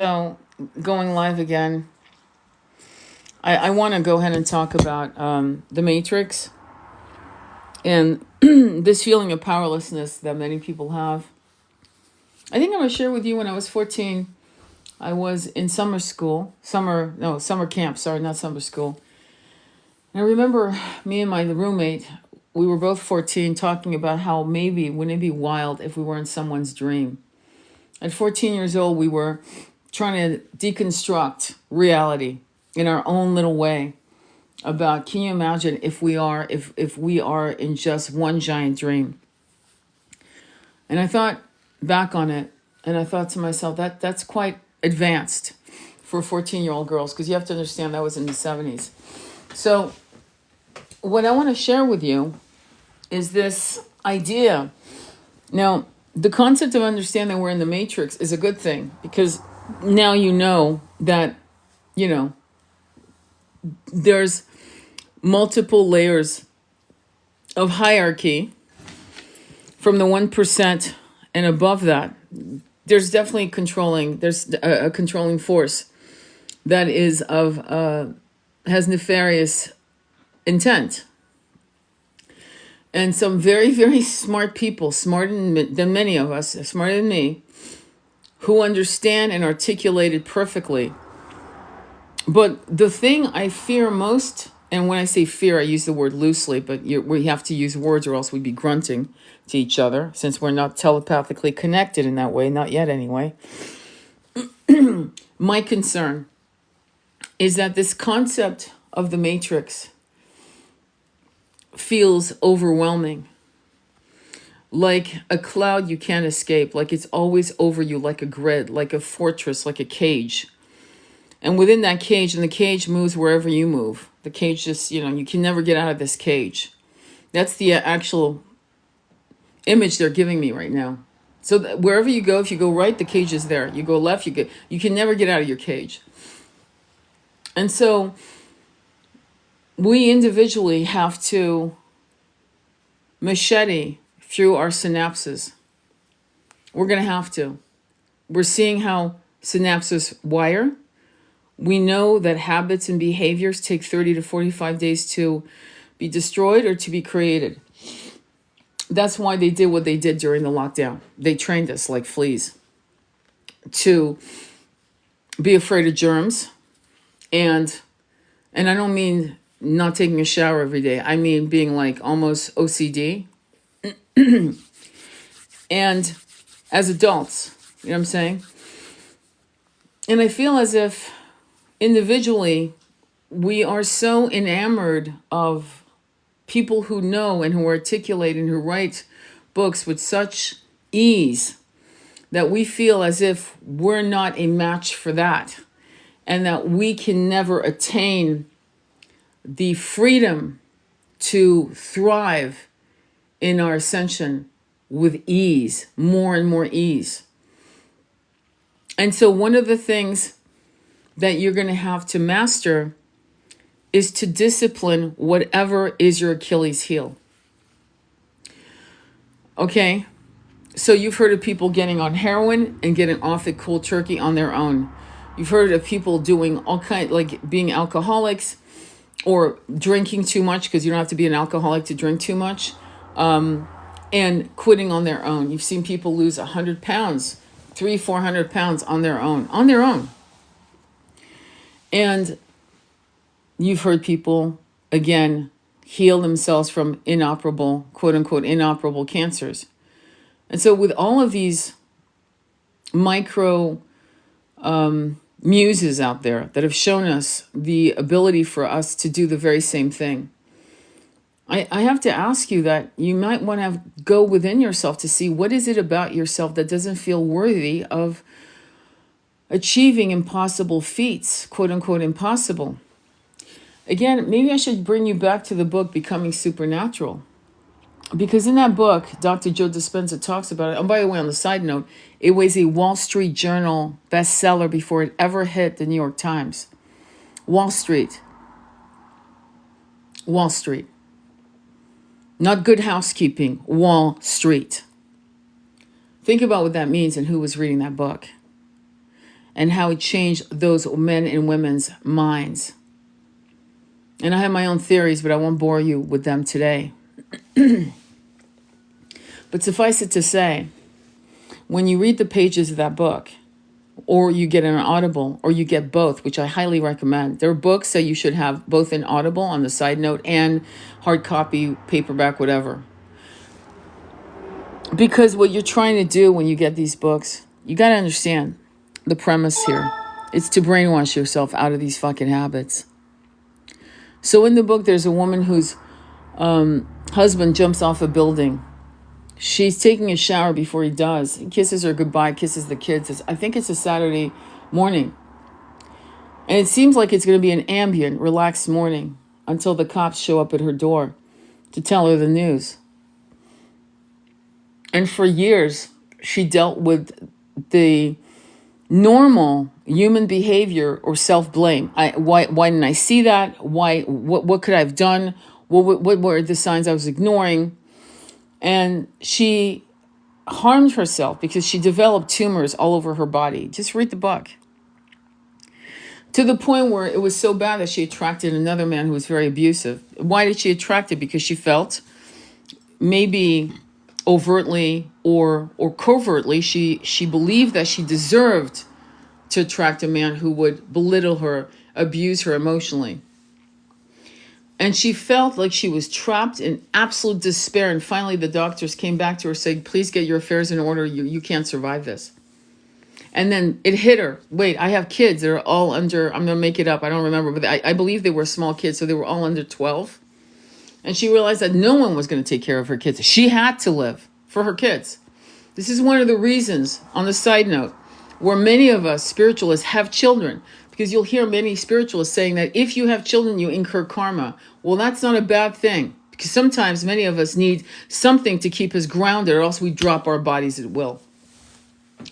So, going live again, I want to go ahead and talk about the Matrix and this feeling of powerlessness that many people have. I think I'm going to share with you when I was 14, I was in summer camp, sorry, not summer school. And I remember me and my roommate, we were both 14, talking about how maybe, wouldn't it be wild if we were in someone's dream? At 14 years old, we were trying to deconstruct reality in our own little way about, can you imagine if we are in just one giant dream? And I thought back on it, and I thought to myself, that's quite advanced for 14-year-old girls, because you have to understand that was in the 70s. So what I want to share with you is this idea. Now, the concept of understanding we're in the matrix is a good thing, because now you know that, there's multiple layers of hierarchy from the 1% and above that. There's definitely there's a controlling force that has nefarious intent. And some very, very smart people, smarter than many of us, smarter than me, who understand and articulate it perfectly. But the thing I fear most, and when I say fear, I use the word loosely, but we have to use words or else we'd be grunting to each other, since we're not telepathically connected in that way, not yet anyway. My concern is that this concept of the matrix feels overwhelming, like a cloud you can't escape, like it's always over you, like a grid, like a fortress, like a cage. And within that cage, and the cage moves wherever you move. The cage just, you can never get out of this cage. That's the actual image they're giving me right now. So wherever you go, if you go right, the cage is there. You go left, you can never get out of your cage. And so we individually have to machete through our synapses. We're going to have to. We're seeing how synapses wire. We know that habits and behaviors take 30 to 45 days to be destroyed or to be created. That's why they did what they did during the lockdown. They trained us like fleas to be afraid of germs. And I don't mean not taking a shower every day. I mean being like almost OCD. And as adults, you know what I'm saying? And I feel as if individually, we are so enamored of people who know and who articulate and who write books with such ease that we feel as if we're not a match for that, and that we can never attain the freedom to thrive in our ascension with ease, more and more ease. And so one of the things that you're going to have to master is to discipline whatever is your Achilles heel. Okay? So you've heard of people getting on heroin and getting off it cold turkey on their own. You've heard of people doing all kinds, like being alcoholics or drinking too much, because you don't have to be an alcoholic to drink too much, and quitting on their own. You've seen people lose 100 pounds, 400 pounds on their own. And you've heard people, again, heal themselves from inoperable, quote unquote, inoperable cancers. And so with all of these micro muses out there that have shown us the ability for us to do the very same thing, I have to ask you that you might want to go within yourself to see what is it about yourself that doesn't feel worthy of achieving impossible feats, quote unquote, impossible. Again, maybe I should bring you back to the book Becoming Supernatural, because in that book, Dr. Joe Dispenza talks about it. And by the way, on the side note, it was a Wall Street Journal bestseller before it ever hit the New York Times. Wall Street. Not Good Housekeeping, Wall Street. Think about what that means and who was reading that book. and how it changed those men and women's minds. And I have my own theories, but I won't bore you with them today. But suffice it to say, when you read the pages of that book, or you get an Audible, or you get both, which I highly recommend. There are books that you should have both in Audible on the side note and hard copy, paperback, whatever. Because what you're trying to do when you get these books, you got to understand the premise here. It's to brainwash yourself out of these fucking habits. So in the book, there's a woman whose husband jumps off a building. She's taking a shower before he does. He kisses her goodbye, kisses the kids. I think it's a Saturday morning. And it seems like it's going to be an ambient, relaxed morning until the cops show up at her door to tell her the news. And for years, she dealt with the normal human behavior or self-blame. Why didn't I see that? What could I have done? What were the signs I was ignoring? And she harmed herself because she developed tumors all over her body. Just read the book. To the point where it was so bad that she attracted another man who was very abusive. Why did she attract it? Because she felt, maybe overtly or covertly, she believed that she deserved to attract a man who would belittle her, abuse her emotionally. And she felt like she was trapped in absolute despair. And finally, the doctors came back to her saying, please get your affairs in order. You can't survive this. And then it hit her. Wait, I have kids that are all under, I'm going to make it up, I don't remember, but I believe they were small kids, so they were all under 12. And she realized that no one was going to take care of her kids. She had to live for her kids. This is one of the reasons, on the side note, where many of us spiritualists have children. Because you'll hear many spiritualists saying that if you have children, you incur karma. Well, that's not a bad thing. Because sometimes many of us need something to keep us grounded, or else we drop our bodies at will.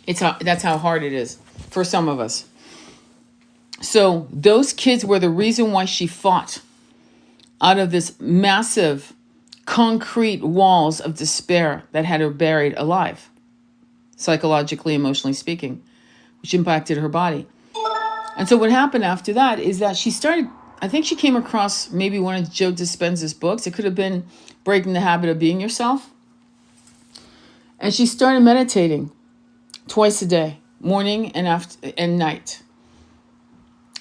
That's how hard it is for some of us. So those kids were the reason why she fought out of this massive concrete walls of despair that had her buried alive, psychologically, emotionally speaking, which impacted her body. And so what happened after that is that she started, I think she came across maybe one of Joe Dispenza's books. It could have been Breaking the Habit of Being Yourself. And she started meditating twice a day, morning and night.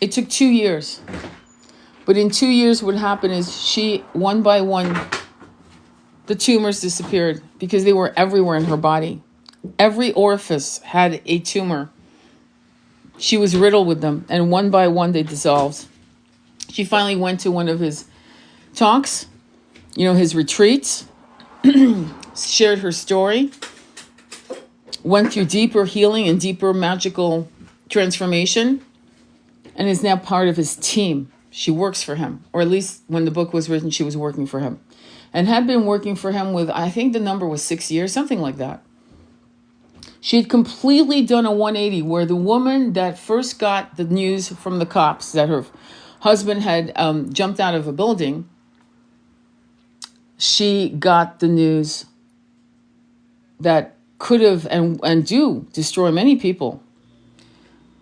It took 2 years. But in 2 years, what happened is she, one by one, the tumors disappeared because they were everywhere in her body. Every orifice had a tumor. She was riddled with them, and one by one they dissolved. She finally went to one of his talks, his retreats, shared her story, went through deeper healing and deeper magical transformation, and is now part of his team. She works for him, or at least when the book was written, she was working for him, and had been working for him with, I think the number was 6 years, something like that. She had completely done a 180 where the woman that first got the news from the cops that her husband had jumped out of a building, she got the news that could have and do destroy many people.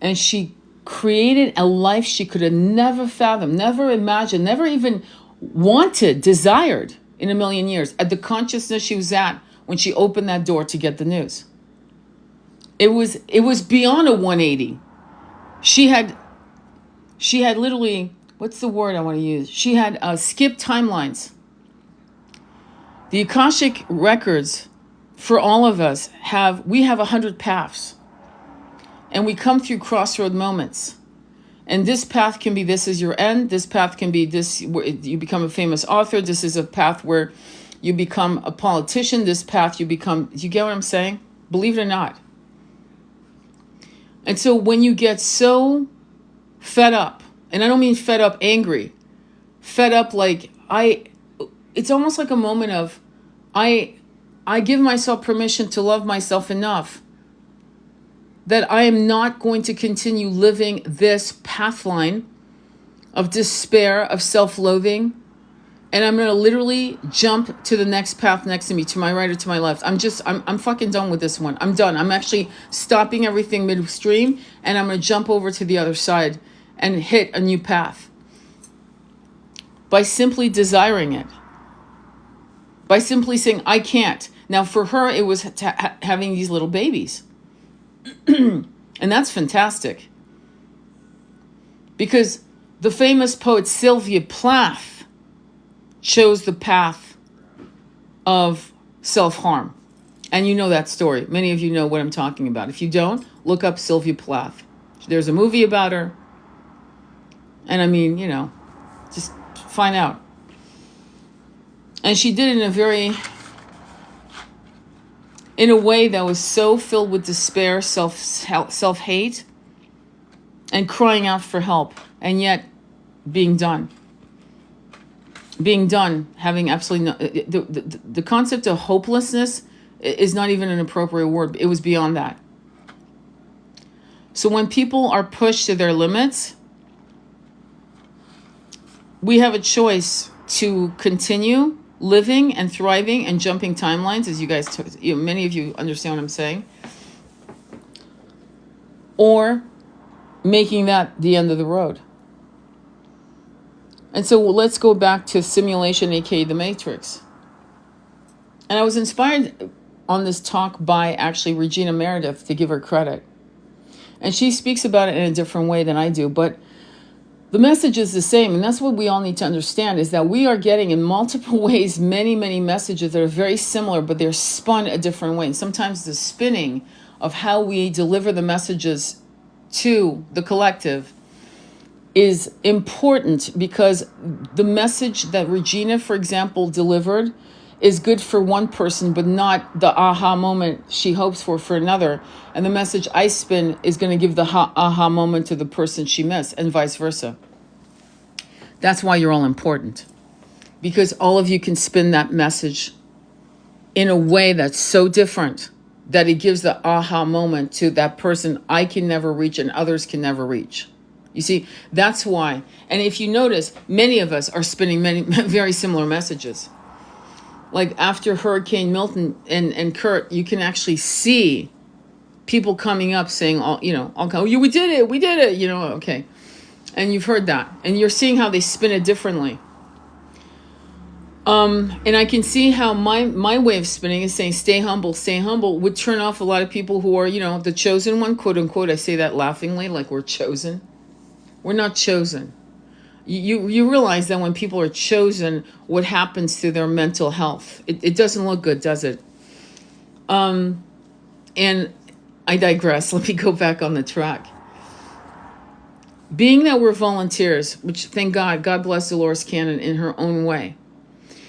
And she created a life she could have never fathomed, never imagined, never even wanted, desired in a million years at the consciousness she was at when she opened that door to get the news. It was beyond a 180. She had literally, what's the word I want to use? She had skipped timelines. The Akashic records for all of us we have 100 paths. And we come through crossroad moments. And this path can be, this is your end. This path can be this, where you become a famous author. This is a path where you become a politician. This path you get what I'm saying? Believe it or not. And so when you get so fed up, and I don't mean fed up angry, fed up it's almost like a moment of, I give myself permission to love myself enough that I am not going to continue living this pathline of despair, of self-loathing, and I'm going to literally jump to the next path next to me, to my right or to my left. I'm fucking done with this one. I'm done. I'm actually stopping everything midstream, and I'm going to jump over to the other side and hit a new path by simply desiring it, by simply saying, I can't. Now, for her, it was having these little babies. And that's fantastic. Because the famous poet Sylvia Plath chose the path of self-harm. And you know that story. Many of you know what I'm talking about. If you don't, look up Sylvia Plath. There's a movie about her. And I mean, just find out. And she did it in a way that was so filled with despair, self-hate, and crying out for help, and yet being done, having absolutely no, the concept of hopelessness is not even an appropriate word. It was beyond that. So when people are pushed to their limits, we have a choice to continue living and thriving and jumping timelines, as you guys, many of you understand what I'm saying, or making that the end of the road. And so let's go back to simulation, aka the Matrix. And I was inspired on this talk by actually Regina Meredith, to give her credit. And she speaks about it in a different way than I do, but the message is the same. And that's what we all need to understand, is that we are getting in multiple ways many, many messages that are very similar, but they're spun a different way. And sometimes the spinning of how we deliver the messages to the collective is important, because the message that Regina, for example, delivered is good for one person, but not the aha moment she hopes for another. And the message I spin is going to give the aha moment to the person she missed, and vice versa. That's why you're all important, because all of you can spin that message in a way that's so different that it gives the aha moment to that person I can never reach and others can never reach. You see, that's why. And if you notice, many of us are spinning many very similar messages. Like after Hurricane Milton and Kurt, you can actually see people coming up saying, oh, we did it, okay. And you've heard that. And you're seeing how they spin it differently. And I can see how my way of spinning is saying, stay humble, would turn off a lot of people who are, the chosen one, quote unquote. I say that laughingly, like we're chosen. We're not chosen. You realize that when people are chosen, what happens to their mental health? It doesn't look good, does it? And I digress. Let me go back on the track. Being that we're volunteers, which thank God bless Dolores Cannon in her own way,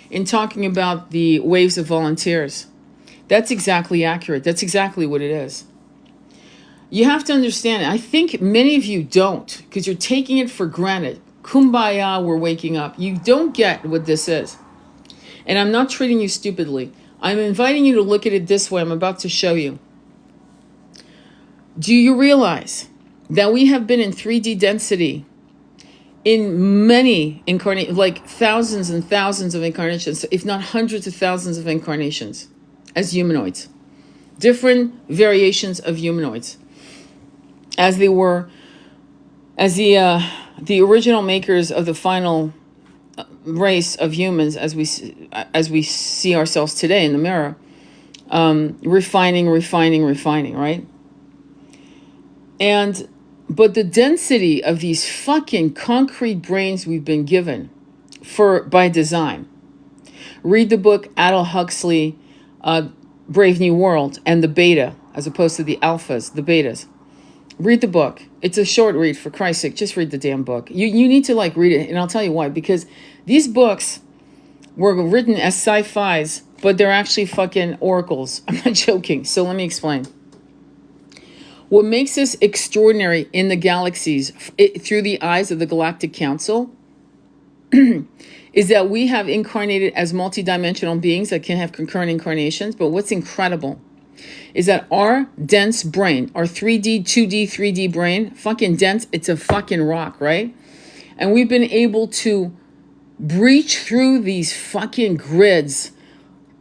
in talking about the waves of volunteers, that's exactly accurate. That's exactly what it is. You have to understand it. I think many of you don't, because you're taking it for granted. Kumbaya, we're waking up. You don't get what this is. And I'm not treating you stupidly. I'm inviting you to look at it this way. I'm about to show you. Do you realize that we have been in 3D density in many incarnations, like thousands and thousands of incarnations, if not hundreds of thousands of incarnations as humanoids, different variations of humanoids, as they were, as the original makers of the final race of humans, as we see ourselves today in the mirror, refining, right? But the density of these fucking concrete brains we've been given by design. Read the book Aldous Huxley, Brave New World, and the beta, as opposed to the alphas, the betas. Read the book. It's a short read, for Christ's sake. Just read the damn book. You need to read it, and I'll tell you why. Because these books were written as sci-fis, but they're actually fucking oracles. I'm not joking. So let me explain. What makes us extraordinary in the galaxies through the eyes of the Galactic Council is that we have incarnated as multidimensional beings that can have concurrent incarnations. But what's incredible is that our dense brain, our 3D, 2D, 3D brain, fucking dense, it's a fucking rock, right? And we've been able to breach through these fucking grids,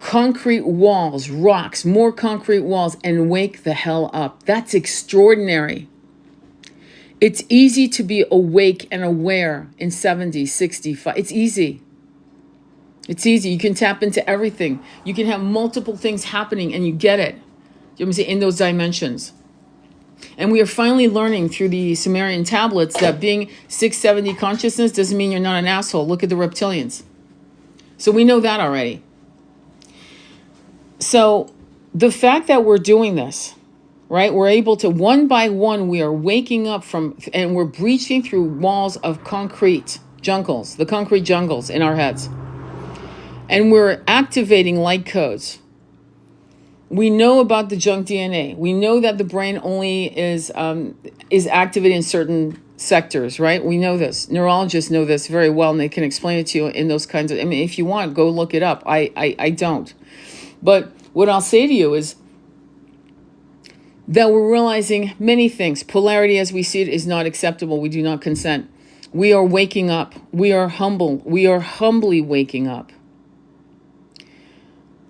concrete walls, rocks, more concrete walls, and wake the hell up. That's extraordinary. It's easy to be awake and aware in 70, 65. It's easy. It's easy. You can tap into everything. You can have multiple things happening and you get it. You know what I'm saying? In those dimensions. And we are finally learning through the Sumerian tablets that being 670 consciousness doesn't mean you're not an asshole. Look at the reptilians. So we know that already. So the fact that we're doing this, right? We're able to, one by one, we are waking up from, and we're breaching through walls of concrete jungles, the concrete jungles in our heads. And we're activating light codes. We know about the junk DNA. We know that the brain only is activated in certain sectors, right? We know this. Neurologists know this very well, and they can explain it to you in those kinds of, I mean, if you want, go look it up. I don't. But what I'll say to you is that we're realizing many things. Polarity as we see it is not acceptable. We do not consent. We are waking up. We are humble. We are humbly waking up.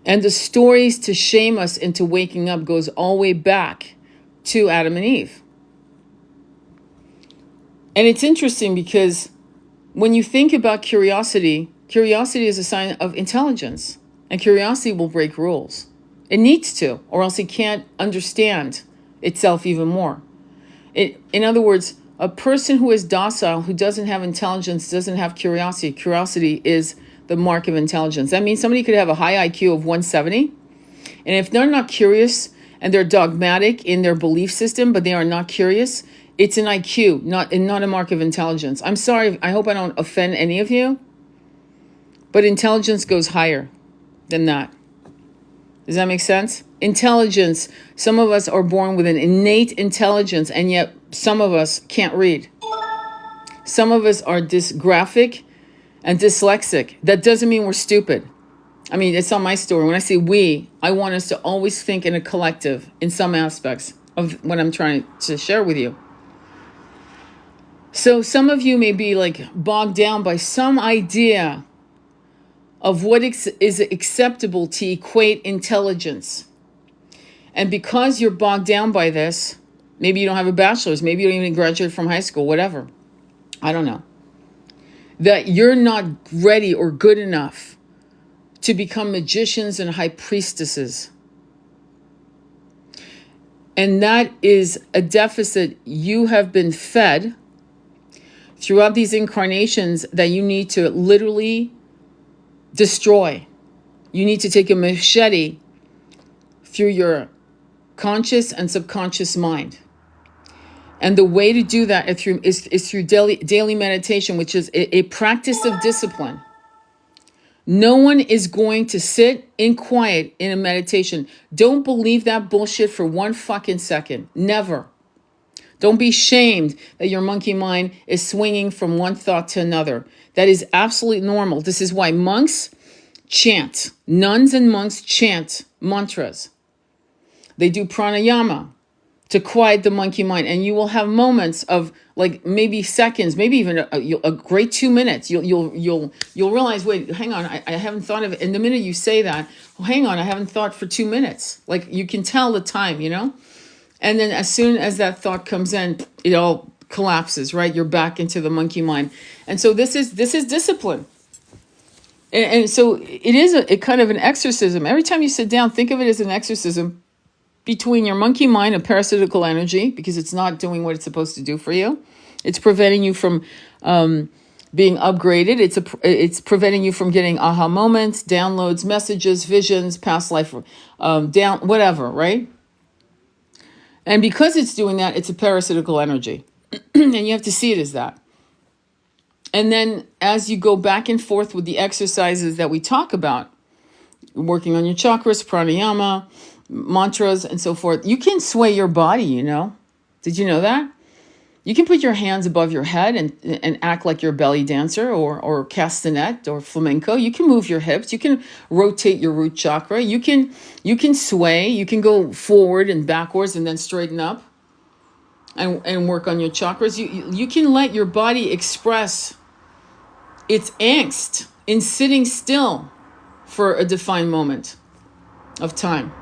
And the stories to shame us into waking up goes all the way back to Adam and Eve. And it's interesting because when you think about curiosity, curiosity is a sign of intelligence. And curiosity will break rules. It needs to, or else it can't understand itself even more. In other words, a person who is docile, who doesn't have intelligence, doesn't have curiosity. Curiosity is the mark of intelligence. That means somebody could have a high IQ of 170, and if they're not curious and they're dogmatic in their belief system, but they are not curious, it's an IQ, not a mark of intelligence. I'm sorry, I hope I don't offend any of you, but intelligence goes higher than that. Does that make sense? Intelligence, some of us are born with an innate intelligence, and yet some of us can't read. Some of us are dysgraphic and dyslexic. That doesn't mean we're stupid. I mean, it's not my story. When I say we, I want us to always think in a collective in some aspects of what I'm trying to share with you. So some of you may be like bogged down by some idea of what is acceptable to equate intelligence. And because you're bogged down by this, maybe you don't have a bachelor's, maybe you don't even graduate from high school, whatever. I don't know. That you're not ready or good enough to become magicians and high priestesses. And that is a deficit you have been fed throughout these incarnations that you need to literally destroy. You need to take a machete through your conscious and subconscious mind. And the way to do that is through daily meditation, which is a practice of discipline. No one is going to sit in quiet in a meditation. Don't believe that bullshit for one fucking second. Never. Don't be shamed that your monkey mind is swinging from one thought to another. That is absolutely normal. This is why monks chant. Nuns and monks chant mantras. They do pranayama to quiet the monkey mind, and you will have moments of like maybe seconds, maybe even a great 2 minutes. You'll realize, wait, hang on, I haven't thought of it. And the minute you say that, oh, hang on, I haven't thought for 2 minutes. Like you can tell the time, you know. And then as soon as that thought comes in, it all collapses, right? You're back into the monkey mind. And so this is discipline. And so it is a kind of an exorcism. Every time you sit down, think of it as an exorcism between your monkey mind and parasitical energy, because it's not doing what it's supposed to do for you. It's preventing you from being upgraded. It's preventing you from getting aha moments, downloads, messages, visions, past life, whatever, right? And because it's doing that, it's a parasitical energy. And you have to see it as that. And then as you go back and forth with the exercises that we talk about, working on your chakras, pranayama, mantras, and so forth, you can sway your body, you know. Did you know that? You can put your hands above your head and act like you're a belly dancer or castanet or flamenco. You can move your hips. You can rotate your root chakra. You can sway. You can go forward and backwards and then straighten up and work on your chakras. You can let your body express It's angst in sitting still for a defined moment of time.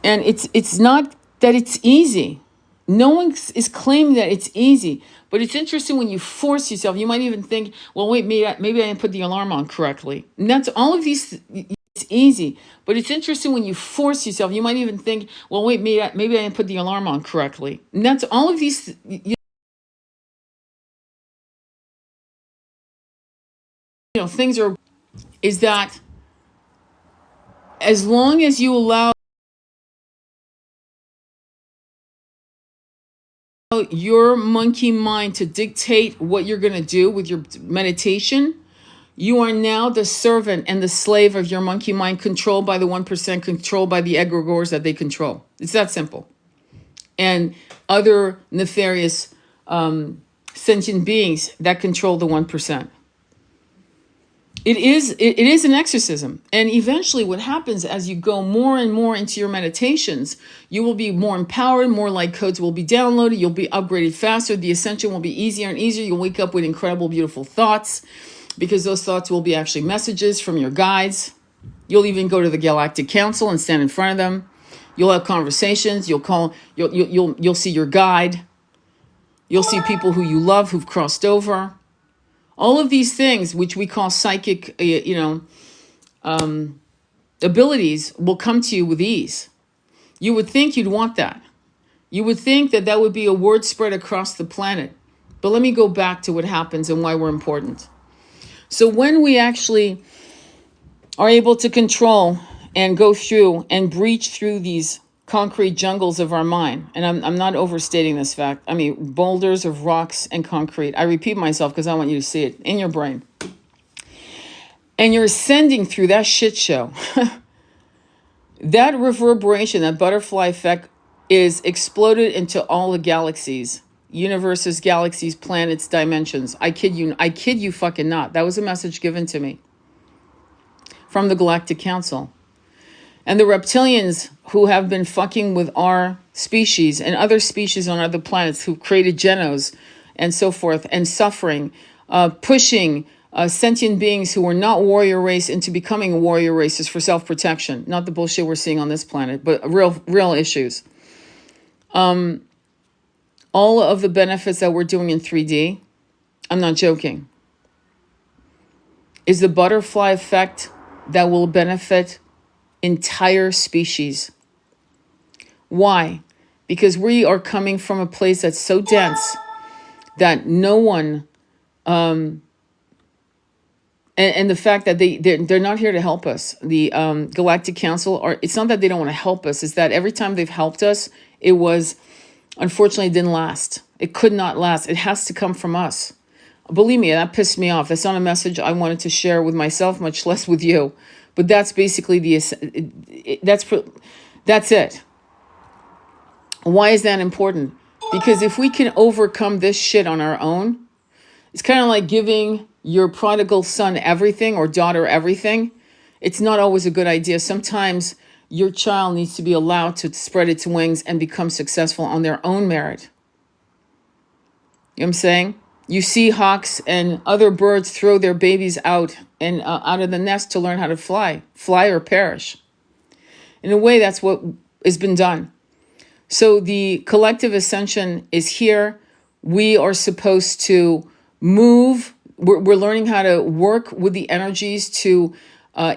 And it's not that it's easy. No one is claiming that it's easy. But it's interesting when you force yourself. You might even think, well, wait, maybe I didn't put the alarm on correctly. And that's all of these. It's easy. But it's interesting when you force yourself. You might even think, well, wait, maybe I didn't put the alarm on correctly. And that's all of these. Things are. Is that as long as you allow your monkey mind to dictate what you're going to do with your meditation, you are now the servant and the slave of your monkey mind, controlled by the 1%, controlled by the egregores that they control. It's that simple. And other nefarious sentient beings that control the 1%. It is an exorcism. And eventually what happens as you go more and more into your meditations, you will be more empowered, more light codes will be downloaded, you'll be upgraded faster, the ascension will be easier and easier, you'll wake up with incredible, beautiful thoughts, because those thoughts will be actually messages from your guides. You'll even go to the Galactic Council and stand in front of them. You'll have conversations, you'll see your guide, you'll see people who you love who've crossed over. All of these things, which we call psychic, abilities, will come to you with ease. You would think you'd want that. You would think that that would be a word spread across the planet. But let me go back to what happens and why we're important. So when we actually are able to control and go through and breach through these concrete jungles of our mind, and I'm not overstating this fact. I mean, boulders of rocks and concrete. I repeat myself because I want you to see it in your brain. And you're ascending through that shit show. That reverberation, that butterfly effect, is exploded into all the galaxies, universes, galaxies, planets, dimensions. I kid you fucking not. That was a message given to me from the Galactic Council. And the reptilians who have been fucking with our species and other species on other planets who created genos and so forth, and suffering, pushing sentient beings who were not warrior race into becoming warrior races for self-protection. Not the bullshit we're seeing on this planet, but real issues. All of the benefits that we're doing in 3D, I'm not joking, is the butterfly effect that will benefit entire species. Why? Because we are coming from a place that's so dense that no one, and the fact that they're not here to help us. The Galactic Council it's not that they don't want to help us, it's that every time they've helped us, it was, unfortunately, it didn't last. It could not last. It has to come from us. Believe me, that pissed me off. That's not a message I wanted to share with myself, much less with you. But that's basically that's it. Why is that important? Because if we can overcome this shit on our own, it's kind of like giving your prodigal son everything or daughter everything. It's not always a good idea. Sometimes your child needs to be allowed to spread its wings and become successful on their own merit. You know what I'm saying? You see hawks and other birds throw their babies out and out of the nest to learn how to fly or perish. In a way, that's what has been done. So the collective ascension is here. We are supposed to move. We're learning how to work with the energies to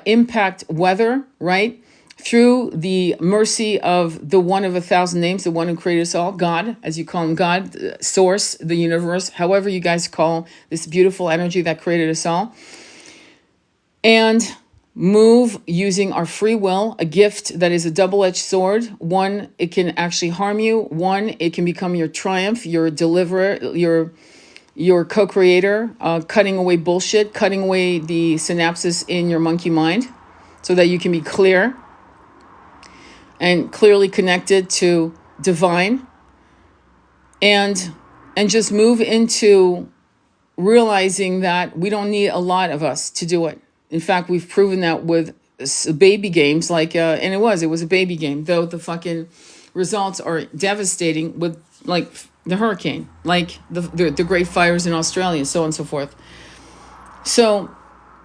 impact weather, right? Through the mercy of the one of 1,000 names, the one who created us all, God, as you call him, God, source, the universe, however you guys call this beautiful energy that created us all. And move using our free will, a gift that is a double-edged sword. One, it can actually harm you. One, it can become your triumph, your deliverer, your co-creator, cutting away bullshit, cutting away the synapses in your monkey mind so that you can be clear and clearly connected to divine, and just move into realizing that we don't need a lot of us to do it. In fact, we've proven that with baby games like, and it was a baby game, though the fucking results are devastating with like the hurricane, like the great fires in Australia, so on and so forth. So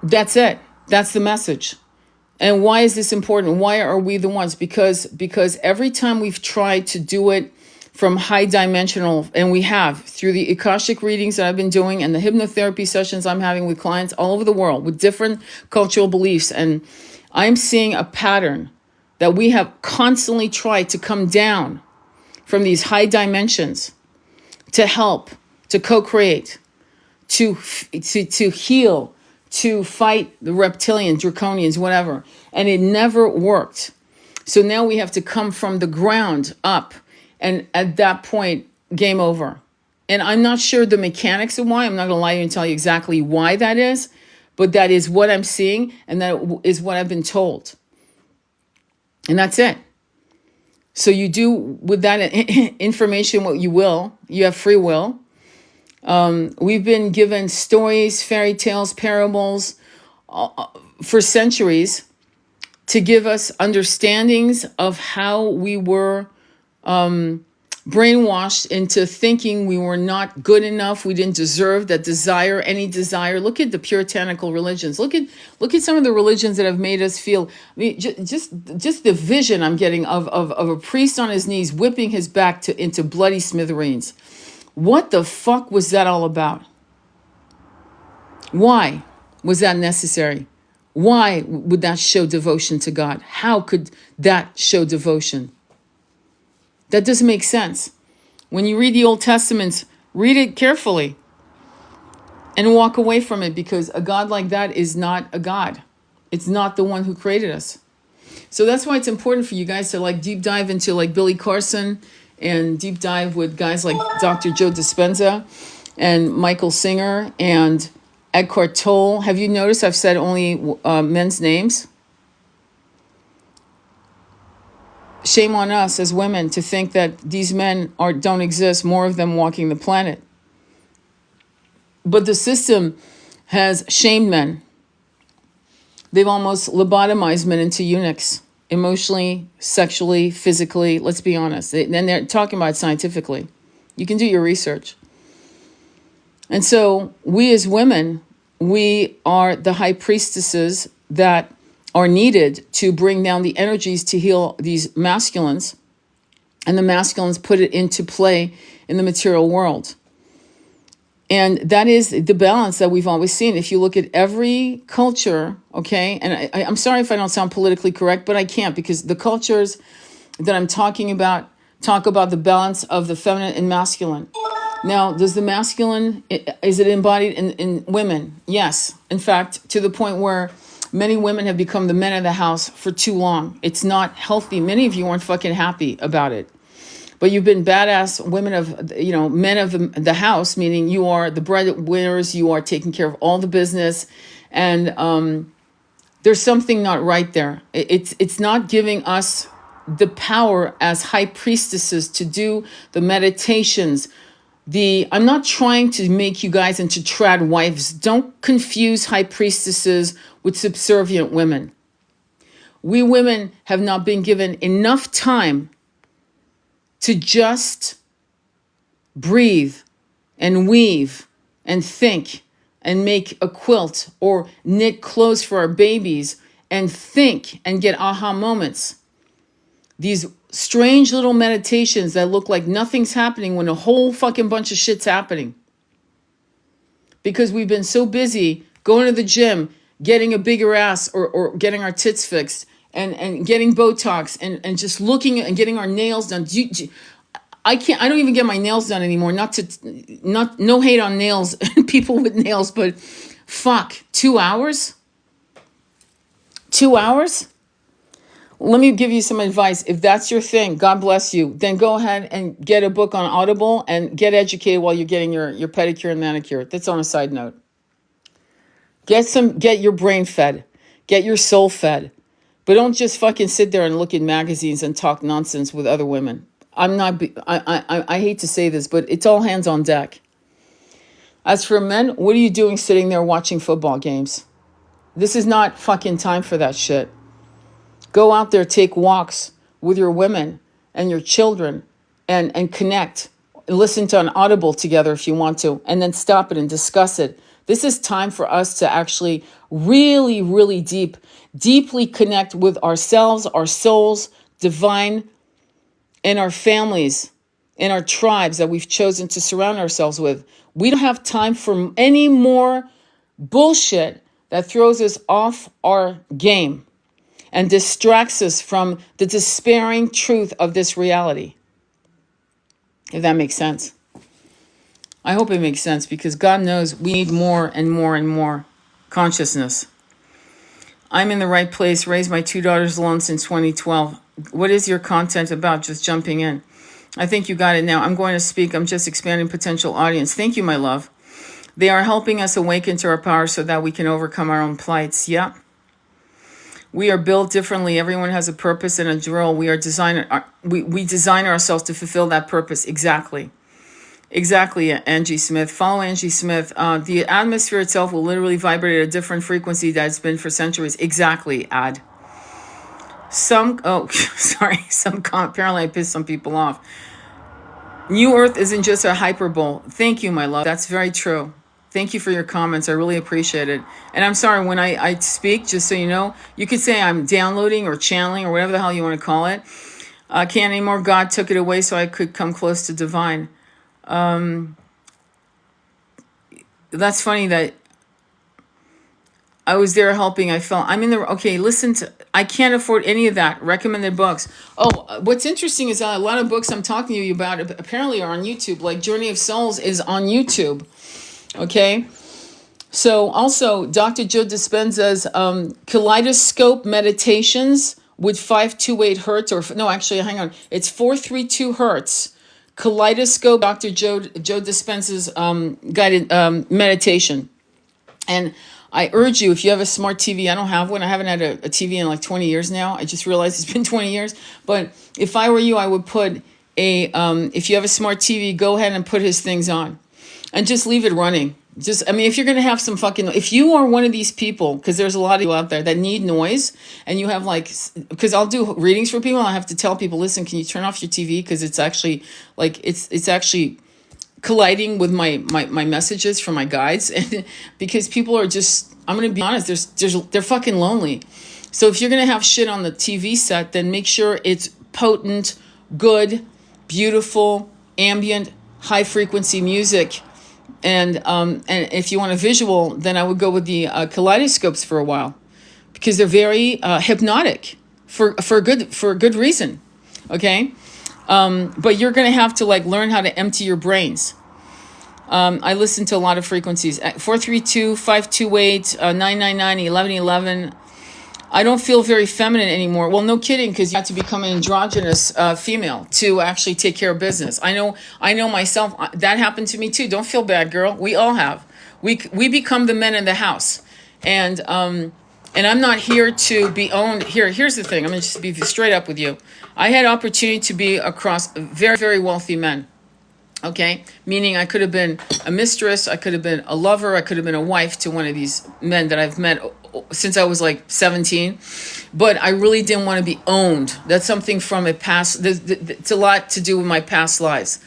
that's it. That's the message. And why is this important? Why are we the ones? Because every time we've tried to do it from high dimensional, and we have through the Akashic readings that I've been doing and the hypnotherapy sessions I'm having with clients all over the world with different cultural beliefs, and I'm seeing a pattern that we have constantly tried to come down from these high dimensions to help, to co-create, to heal, to fight the reptilians, draconians, whatever. And it never worked. So now we have to come from the ground up. And at that point, game over. And I'm not sure the mechanics of why. I'm not going to lie to you and tell you exactly why that is. But that is what I'm seeing. And that is what I've been told. And that's it. So you do with that information what you will. You have free will. We've been given stories, fairy tales, parables for centuries to give us understandings of how we were brainwashed into thinking we were not good enough. We didn't deserve that desire, any desire. Look at the puritanical religions. Look at some of the religions that have made us feel. I mean, just the vision I'm getting of a priest on his knees whipping his back into bloody smithereens. What the fuck was that all about? Why was that necessary? Why would that show devotion to God? How could that show devotion? That doesn't make sense. When you read the Old Testament, read it carefully and walk away from it, because a God like that is not a God. It's not the one who created us. So that's why it's important for you guys to like deep dive into like Billy Carson and deep dive with guys like Dr. Joe Dispenza and Michael Singer and Eckhart Tolle. Have you noticed I've said only men's names? Shame on us as women to think that these men don't exist, more of them walking the planet. But the system has shamed men. They've almost lobotomized men into eunuchs, emotionally, sexually, physically. Let's be honest. And they're talking about it scientifically. You can do your research. And so we as women, we are the high priestesses that are needed to bring down the energies to heal these masculines. And the masculines put it into play in the material world. And that is the balance that we've always seen. If you look at every culture, okay, and I'm sorry if I don't sound politically correct, but I can't, because the cultures that I'm talking about talk about the balance of the feminine and masculine. Now, does the masculine, is it embodied in women? Yes. In fact, to the point where many women have become the men of the house for too long. It's not healthy. Many of you aren't fucking happy about it. But you've been badass women of, men of the house, meaning you are the breadwinners, you are taking care of all the business. And there's something not right there. It's not giving us the power as high priestesses to do the meditations. I'm not trying to make you guys into trad wives. Don't confuse high priestesses with subservient women. We women have not been given enough time to just breathe and weave and think and make a quilt or knit clothes for our babies and think and get aha moments. These strange little meditations that look like nothing's happening when a whole fucking bunch of shit's happening. Because we've been so busy going to the gym, getting a bigger ass or getting our tits fixed and getting Botox and just looking and getting our nails done. I don't even get my nails done anymore. No hate on nails and people with nails, but fuck, 2 hours? 2 hours? Let me give you some advice. If that's your thing, God bless you. Then go ahead and get a book on Audible and get educated while you're getting your pedicure and manicure. That's on a side note. Get your brain fed. Get your soul fed. But don't just fucking sit there and look at magazines and talk nonsense with other women. I hate to say this, but it's all hands on deck. As for men, what are you doing sitting there watching football games? This is not fucking time for that shit. Go out there, take walks with your women and your children and connect. Listen to an Audible together if you want to, and then stop it and discuss it. This is time for us to actually really, really deeply connect with ourselves, our souls, divine, and our families, and our tribes that we've chosen to surround ourselves with. We don't have time for any more bullshit that throws us off our game and distracts us from the despairing truth of this reality. If that makes sense. I hope it makes sense, because God knows we need more and more and more consciousness. I'm in the right place, raised my 2 daughters alone since 2012. What is your content about? Just jumping in. I think you got it now. I'm going to speak. I'm just expanding potential audience. Thank you, my love. They are helping us awaken to our power so that we can overcome our own plights. Yeah. We are built differently. Everyone has a purpose and a drill. We are we design ourselves to fulfill that purpose. Exactly. Exactly, Angie Smith. Follow Angie Smith. The atmosphere itself will literally vibrate at a different frequency that it's been for centuries. Exactly, Ad. Apparently I pissed some people off. New Earth isn't just a hyperbole. Thank you, my love. That's very true. Thank you for your comments. I really appreciate it. And I'm sorry, when I speak, just so you know, you could say I'm downloading or channeling or whatever the hell you want to call it. I can't anymore. God took it away so I could come close to divine. That's funny that I was there helping. I felt I'm in the okay. Listen to. I can't afford any of that. Recommended books. Oh, what's interesting is a lot of books I'm talking to you about apparently are on YouTube. Like Journey of Souls is on YouTube. Okay. So also Dr. Joe Dispenza's Kaleidoscope Meditations with 528 hertz, or no, actually, hang on. It's 432 hertz. Kaleidoscope, Dr. Joe Dispenza's guided meditation. And I urge you, if you have a smart TV, I don't have one. I haven't had a TV in like 20 years now. I just realized it's been 20 years. But if I were you, I would put if you have a smart TV, go ahead and put his things on. And just leave it running. If you're going to have some fucking, if you are one of these people, because there's a lot of you out there that need noise, and you have because I'll do readings for people, and I have to tell people, listen, can you turn off your TV? Because it's actually, it's actually colliding with my messages from my guides. And because people are just, I'm going to be honest, they're fucking lonely. So if you're going to have shit on the TV set, then make sure it's potent, good, beautiful, ambient, high frequency music. And if you want a visual, then I would go with the kaleidoscopes for a while, because they're very hypnotic for good reason. Okay, but you're gonna have to learn how to empty your brains. I listen to a lot of frequencies: 432, 528, 999, 1111. I don't feel very feminine anymore. Well, no kidding, because you have to become an androgynous female to actually take care of business. I know myself. That happened to me too. Don't feel bad, girl. We all have. We become the men in the house, and I'm not here to be owned. Here's the thing. I'm gonna just be straight up with you. I had opportunity to be across very, very wealthy men. Okay, meaning I could have been a mistress, I could have been a lover, I could have been a wife to one of these men that I've met since I was 17, but I really didn't want to be owned. That's something from a past. It's a lot to do with my past lives,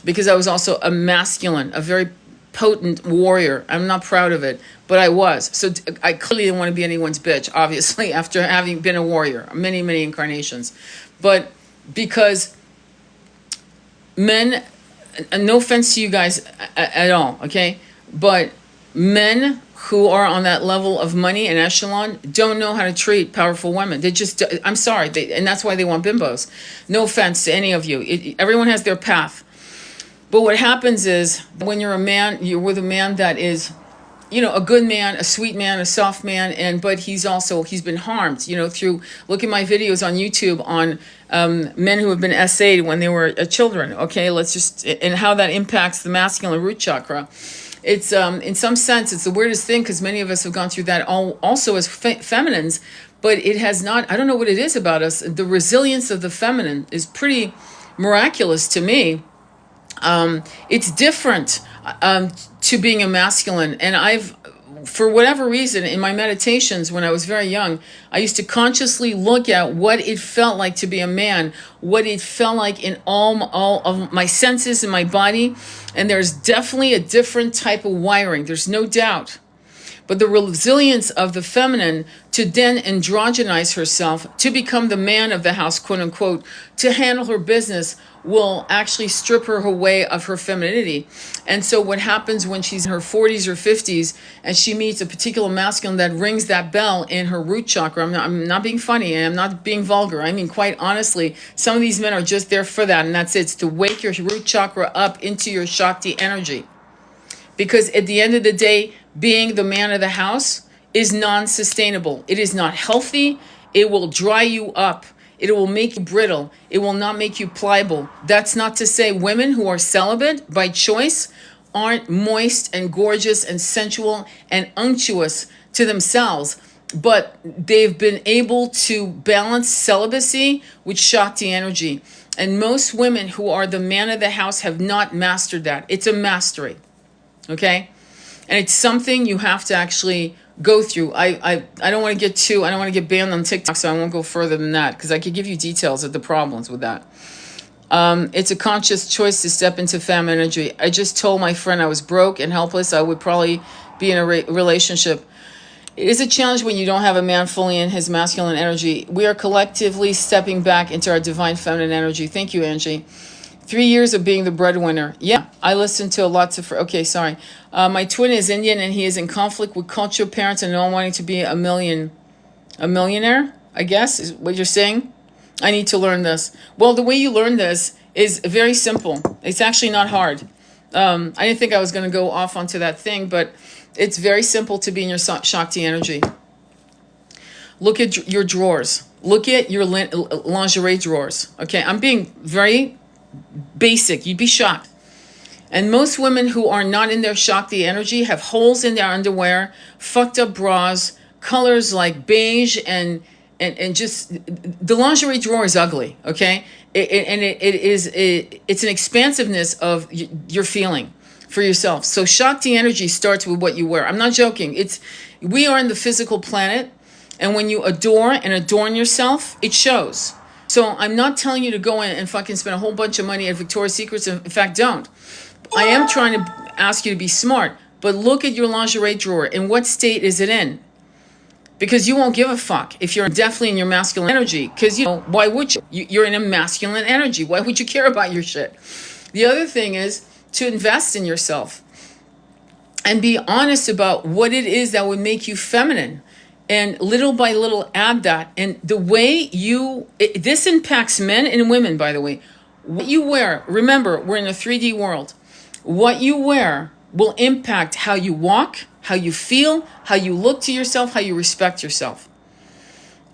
because I was also a masculine, a very potent warrior. I'm not proud of it, but I was. So I clearly didn't want to be anyone's bitch, obviously, after having been a warrior, many, many incarnations. But because men, and no offense to you guys at all, okay? But men who are on that level of money and echelon don't know how to treat powerful women. They just, I'm sorry, and that's why they want bimbos. No offense to any of you. Everyone has their path. But what happens is, when you're a man, you're with a man that is, a good man, a sweet man, a soft man, but he's been harmed, through, look at my videos on YouTube on men who have been SA'd when they were children, okay? And how that impacts the masculine root chakra. It's, in some sense, it's the weirdest thing, because many of us have gone through that also as feminines, but it has not, I don't know what it is about us. The resilience of the feminine is pretty miraculous to me. It's different to being a masculine. And for whatever reason, in my meditations when I was very young, I used to consciously look at what it felt like to be a man, what it felt like in all of my senses in my body. And there's definitely a different type of wiring. There's no doubt. But the resilience of the feminine to then androgynize herself, to become the man of the house, quote unquote, to handle her business, will actually strip her away of her femininity. And so what happens when she's in her 40s or 50s and she meets a particular masculine that rings that bell in her root chakra? I'm not being funny and I'm not being vulgar. I mean, quite honestly, some of these men are just there for that, and that's it. It's to wake your root chakra up into your Shakti energy. Because at the end of the day, being the man of the house is non-sustainable. It is not healthy. It will dry you up. It will make you brittle. It will not make you pliable. That's not to say women who are celibate by choice aren't moist and gorgeous and sensual and unctuous to themselves, but they've been able to balance celibacy with Shakti energy. And most women who are the man of the house have not mastered that. It's a mastery. Okay? And it's something you have to actually go through. I don't want to I don't want to get banned on TikTok, so I won't go further than that, because I could give you details of the problems with that. It's a conscious choice to step into femme energy. I just told my friend I was broke and helpless. I would probably be in a relationship. It is a challenge when you don't have a man fully in his masculine energy. We are collectively stepping back into our divine feminine energy. Thank you, Angie. 3 years of being the breadwinner. Yeah, I listen to lots of... Okay, sorry. My twin is Indian and he is in conflict with cultural parents and not wanting to be a millionaire, I guess, is what you're saying. I need to learn this. Well, the way you learn this is very simple. It's actually not hard. I didn't think I was going to go off onto that thing, but it's very simple to be in your Shakti energy. Look at your drawers. Look at your lingerie drawers. Okay, I'm being very basic. You'd be shocked. And most women who are not in their Shakti energy have holes in their underwear, fucked up bras, colors like beige, and just the lingerie drawer is ugly. Okay, it's an expansiveness of your feeling for yourself. So Shakti energy starts with what you wear. I'm not joking. We are in the physical planet, and when you adore and adorn yourself, it shows. So I'm not telling you to go in and fucking spend a whole bunch of money at Victoria's Secrets. In fact, don't. I am trying to ask you to be smart, but look at your lingerie drawer. In what state is it in? Because you won't give a fuck if you're definitely in your masculine energy. Because, why would you? You're in a masculine energy. Why would you care about your shit? The other thing is to invest in yourself and be honest about what it is that would make you feminine. And little by little add that. And the way this impacts men and women, by the way. What you wear, remember, we're in a 3D world. What you wear will impact how you walk, how you feel, how you look to yourself, how you respect yourself.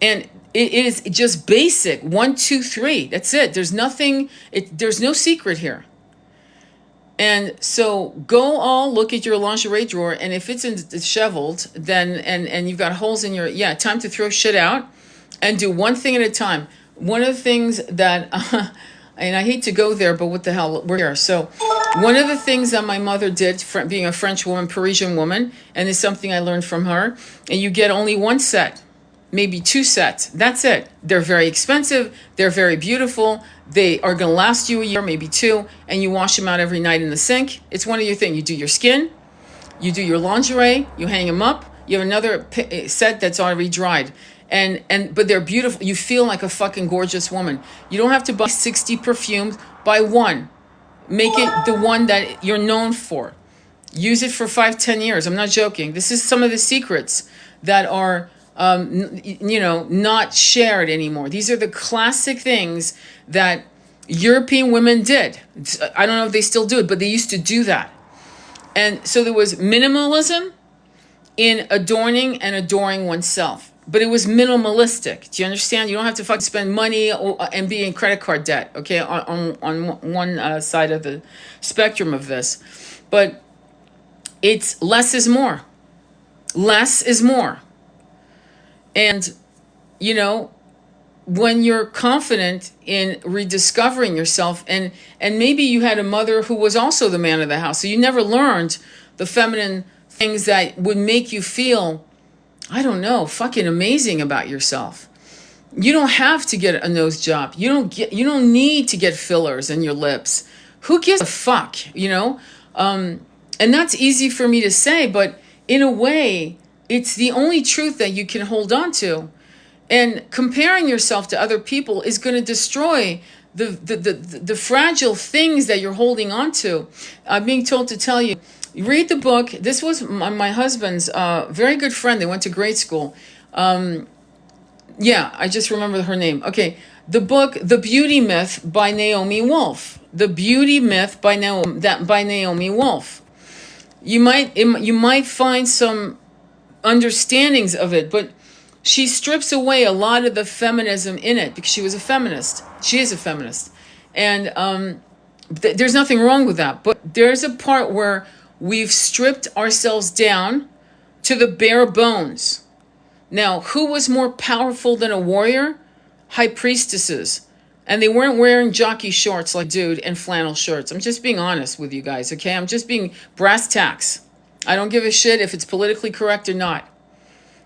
And it is just basic. 1, 2, 3. That's it. There's nothing, there's no secret here. And so go all look at your lingerie drawer, and if it's disheveled, then and you've got holes in your, time to throw shit out and do one thing at a time. One of the things that, and I hate to go there, but what the hell, we're here. So one of the things that my mother did, being a French woman, Parisian woman, and it's something I learned from her, and you get only one set, maybe 2 sets. That's it. They're very expensive. They're very beautiful. They are going to last you a year, maybe 2, and you wash them out every night in the sink. It's one of your things. You do your skin, you do your lingerie, you hang them up. You have another set that's already dried. But they're beautiful. You feel like a fucking gorgeous woman. You don't have to buy 60 perfumes. Buy one. Make it the one that you're known for. Use it for 5-10 years. I'm not joking. This is some of the secrets that are not shared anymore. These are the classic things that European women did. I don't know if they still do it, but they used to do that. And so there was minimalism in adorning and adoring oneself. But it was minimalistic. Do you understand? You don't have to fucking spend money and be in credit card debt, okay, on one side of the spectrum of this. But it's less is more. Less is more. And, when you're confident in rediscovering yourself, and maybe you had a mother who was also the man of the house, so you never learned the feminine things that would make you feel, I don't know, fucking amazing about yourself. You don't have to get a nose job. You don't need to get fillers in your lips. Who gives a fuck, you know? And that's easy for me to say, but in a way, it's the only truth that you can hold on to. And comparing yourself to other people is going to destroy the fragile things that you're holding on to. I'm being told to tell you, read the book. This was my husband's very good friend. They went to grade school. Yeah, I just remember her name. Okay, the book, The Beauty Myth by Naomi Wolf. The Beauty Myth by Naomi Wolf. You might find some understandings of it, but she strips away a lot of the feminism in it because she was a feminist. She is a feminist, and there's nothing wrong with that. But there's a part where we've stripped ourselves down to the bare bones. Now, who was more powerful than a warrior? High priestesses. And they weren't wearing jockey shorts like dude and flannel shirts. I'm just being honest with you guys, okay? I'm just being brass tacks. I don't give a shit if it's politically correct or not.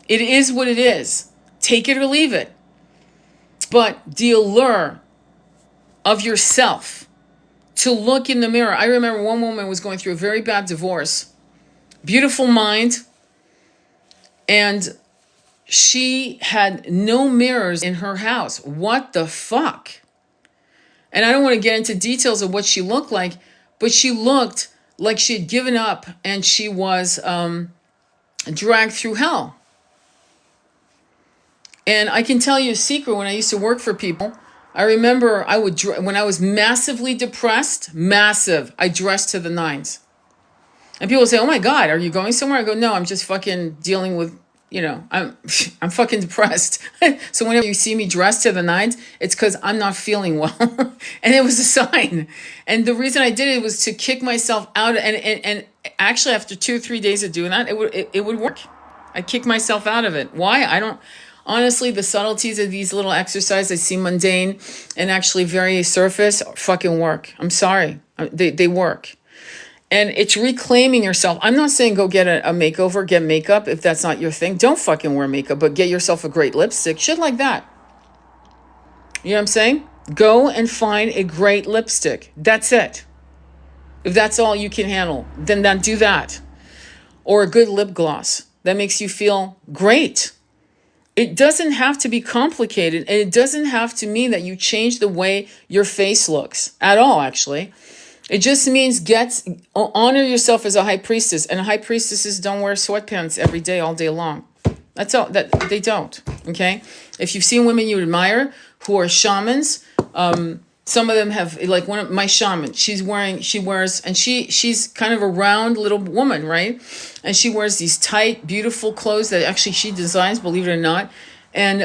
It is what it is. Take it or leave it. But the allure of yourself to look in the mirror. I remember one woman was going through a very bad divorce. Beautiful mind. And she had no mirrors in her house. What the fuck? And I don't want to get into details of what she looked like, but she looked like she had given up and she was dragged through hell. And I can tell you a secret. When I used to work for people, I remember when I was massively depressed, I dressed to the nines. And people say, "Oh my God, are you going somewhere?" I go, "No, I'm just fucking dealing with, I'm fucking depressed." So whenever you see me dressed to the nines, it's because I'm not feeling well. And it was a sign. And the reason I did it was to kick myself out. And actually, after 2 or 3 days of doing that, it would work. I kicked myself out of it. Why? I don't. Honestly, the subtleties of these little exercises, I see mundane and actually very surface, fucking work. I'm sorry. They work. And it's reclaiming yourself. I'm not saying go get a makeover, get makeup if that's not your thing. Don't fucking wear makeup, but get yourself a great lipstick. Shit like that. You know what I'm saying? Go and find a great lipstick. That's it. If that's all you can handle, then do that. Or a good lip gloss. That makes you feel great. It doesn't have to be complicated, and it doesn't have to mean that you change the way your face looks at all, actually. It just means honor yourself as a high priestess, and high priestesses don't wear sweatpants every day, all day long. That's all. That they don't. Okay. If you've seen women you admire who are shamans, some of them have, like one of my shaman. She's kind of a round little woman, right? And she wears these tight, beautiful clothes that actually she designs, believe it or not, and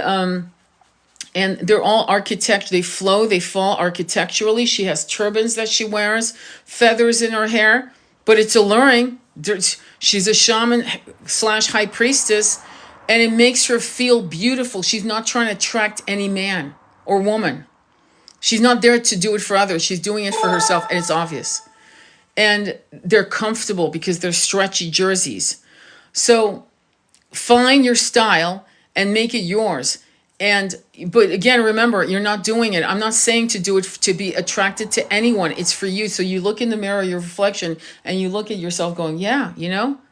they're all architect. They fall architecturally. She has turbans that she wears, feathers in her hair, but it's alluring. She's a shaman / high priestess, and it makes her feel beautiful. She's not trying to attract any man or woman. She's not there to do it for others. She's doing it for herself, and it's obvious. And they're comfortable because they're stretchy jerseys. So find your style and make it yours. But again, remember, you're not doing it. I'm not saying to do it to be attracted to anyone. It's for you. So you look in the mirror, your reflection, and you look at yourself going, yeah,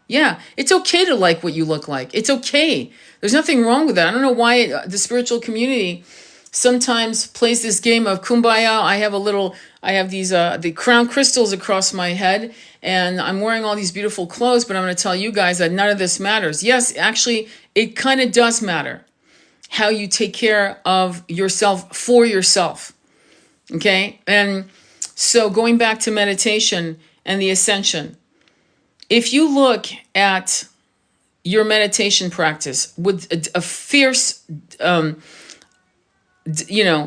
yeah, it's okay to like what you look like. It's okay. There's nothing wrong with that. I don't know why the spiritual community sometimes plays this game of kumbaya. I have these the crown crystals across my head, and I'm wearing all these beautiful clothes, but I'm going to tell you guys that none of this matters. Yes, actually, it kind of does matter how you take care of yourself for yourself. Okay? And so going back to meditation and the Ascension, if you look at your meditation practice with a fierce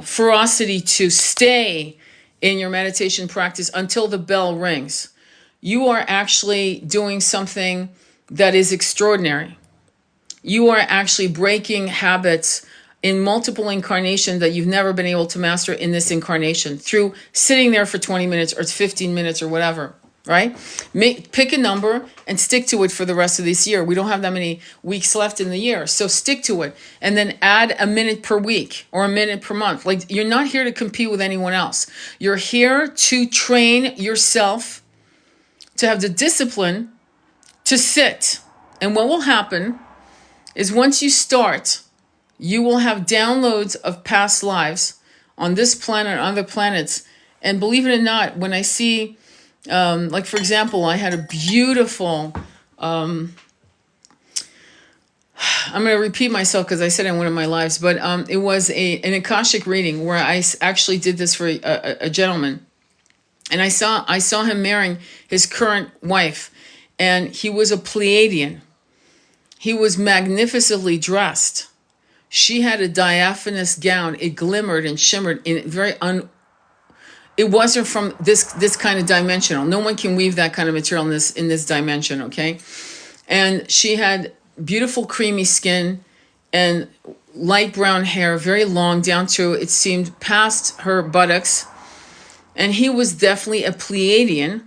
ferocity to stay in your meditation practice until the bell rings, you are actually doing something that is extraordinary. You are actually breaking habits in multiple incarnations that you've never been able to master in this incarnation through sitting there for 20 minutes or 15 minutes or whatever. right? Pick a number and stick to it for the rest of this year. We don't have that many weeks left in the year. So stick to it. And then add a minute per week or a minute per month. Like, you're not here to compete with anyone else. You're here to train yourself to have the discipline to sit. And what will happen is once you start, you will have downloads of past lives on this planet and other planets. And believe it or not, when I see, like, for example, I had a beautiful, I'm going to repeat myself because I said in one of my lives, but it was an Akashic reading where I actually did this for a gentleman. And I saw him marrying his current wife, and he was a Pleiadian. He was magnificently dressed. She had a diaphanous gown. It glimmered and shimmered in it wasn't from this kind of dimensional. No one can weave that kind of material in this dimension, okay? And she had beautiful creamy skin and light brown hair, very long down to, it seemed, past her buttocks. And he was definitely a Pleiadian,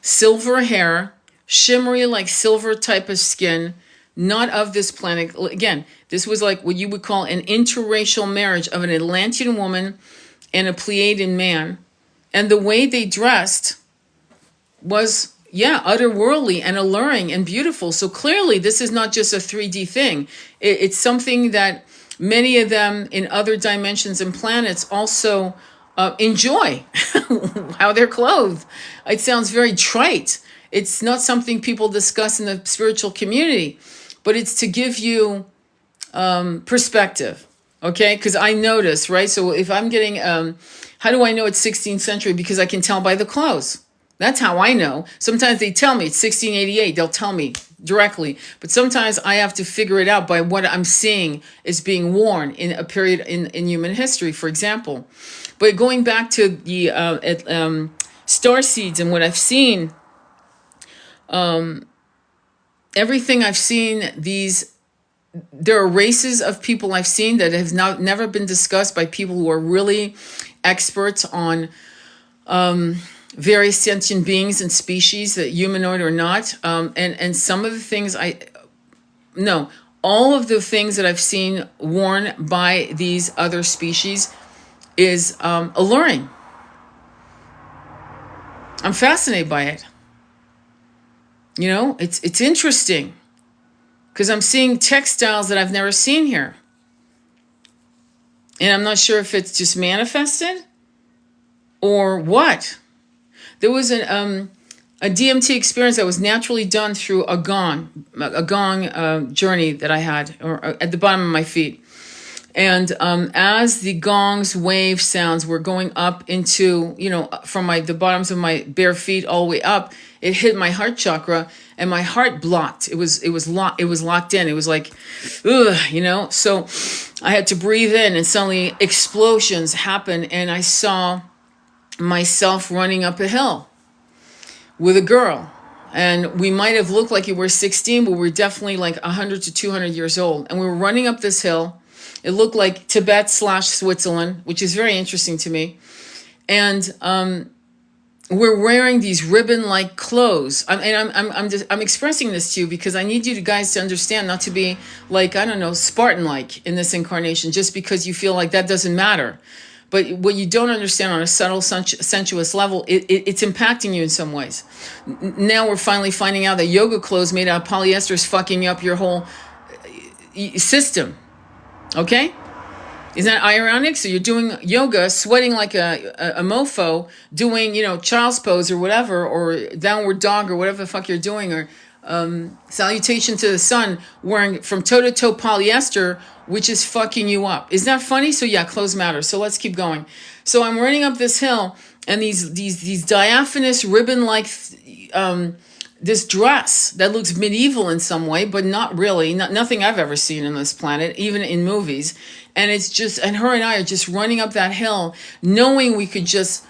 silver hair, shimmery like silver type of skin, not of this planet. Again, this was like what you would call an interracial marriage of an Atlantean woman and a Pleiadian man. And the way they dressed was, otherworldly and alluring and beautiful. So clearly this is not just a 3D thing. It's something that many of them in other dimensions and planets also enjoy, how they're clothed. It sounds very trite. It's not something people discuss in the spiritual community, but it's to give you perspective, okay? Because I notice, right? So if I'm getting, how do I know it's 16th century? Because I can tell by the clothes. That's how I know. Sometimes they tell me it's 1688. They'll tell me directly. But sometimes I have to figure it out by what I'm seeing is being worn in a period in human history, for example. But going back to the star seeds and what I've seen, everything I've seen, there are races of people I've seen that have never been discussed by people who are really experts on various sentient beings and species, that humanoid or not. And some of the things all of the things that I've seen worn by these other species is alluring. I'm fascinated by it. You know, it's interesting because I'm seeing textiles that I've never seen here. And I'm not sure if it's just manifested or what. There was a DMT experience that was naturally done through a gong journey that I had, or at the bottom of my feet. And as the gong's wave sounds were going up into, from the bottoms of my bare feet all the way up, it hit my heart chakra, and my heart blocked. It was locked in. It was like, ugh, So I had to breathe in, and suddenly explosions happened, and I saw myself running up a hill with a girl. And we might have looked like we were 16, but we were definitely like 100 to 200 years old. And we were running up this hill. It looked like Tibet/Switzerland, which is very interesting to me. And we're wearing these ribbon-like clothes. I'm expressing this to you because I need you guys to understand, not to be like, I don't know, Spartan-like in this incarnation, just because you feel like that doesn't matter. But what you don't understand on a subtle, sensuous level, it's impacting you in some ways. Now we're finally finding out that yoga clothes made out of polyester is fucking up your whole system. Okay? Isn't that ironic? So you're doing yoga, sweating like a mofo, doing, child's pose or whatever, or downward dog or whatever the fuck you're doing, or salutation to the sun, wearing from toe to toe polyester, which is fucking you up. Isn't that funny? So yeah, clothes matter. So let's keep going. So I'm running up this hill, and these diaphanous ribbon-like, this dress that looks medieval in some way, but not really, nothing I've ever seen on this planet, even in movies. And and her and I are just running up that hill, knowing we could just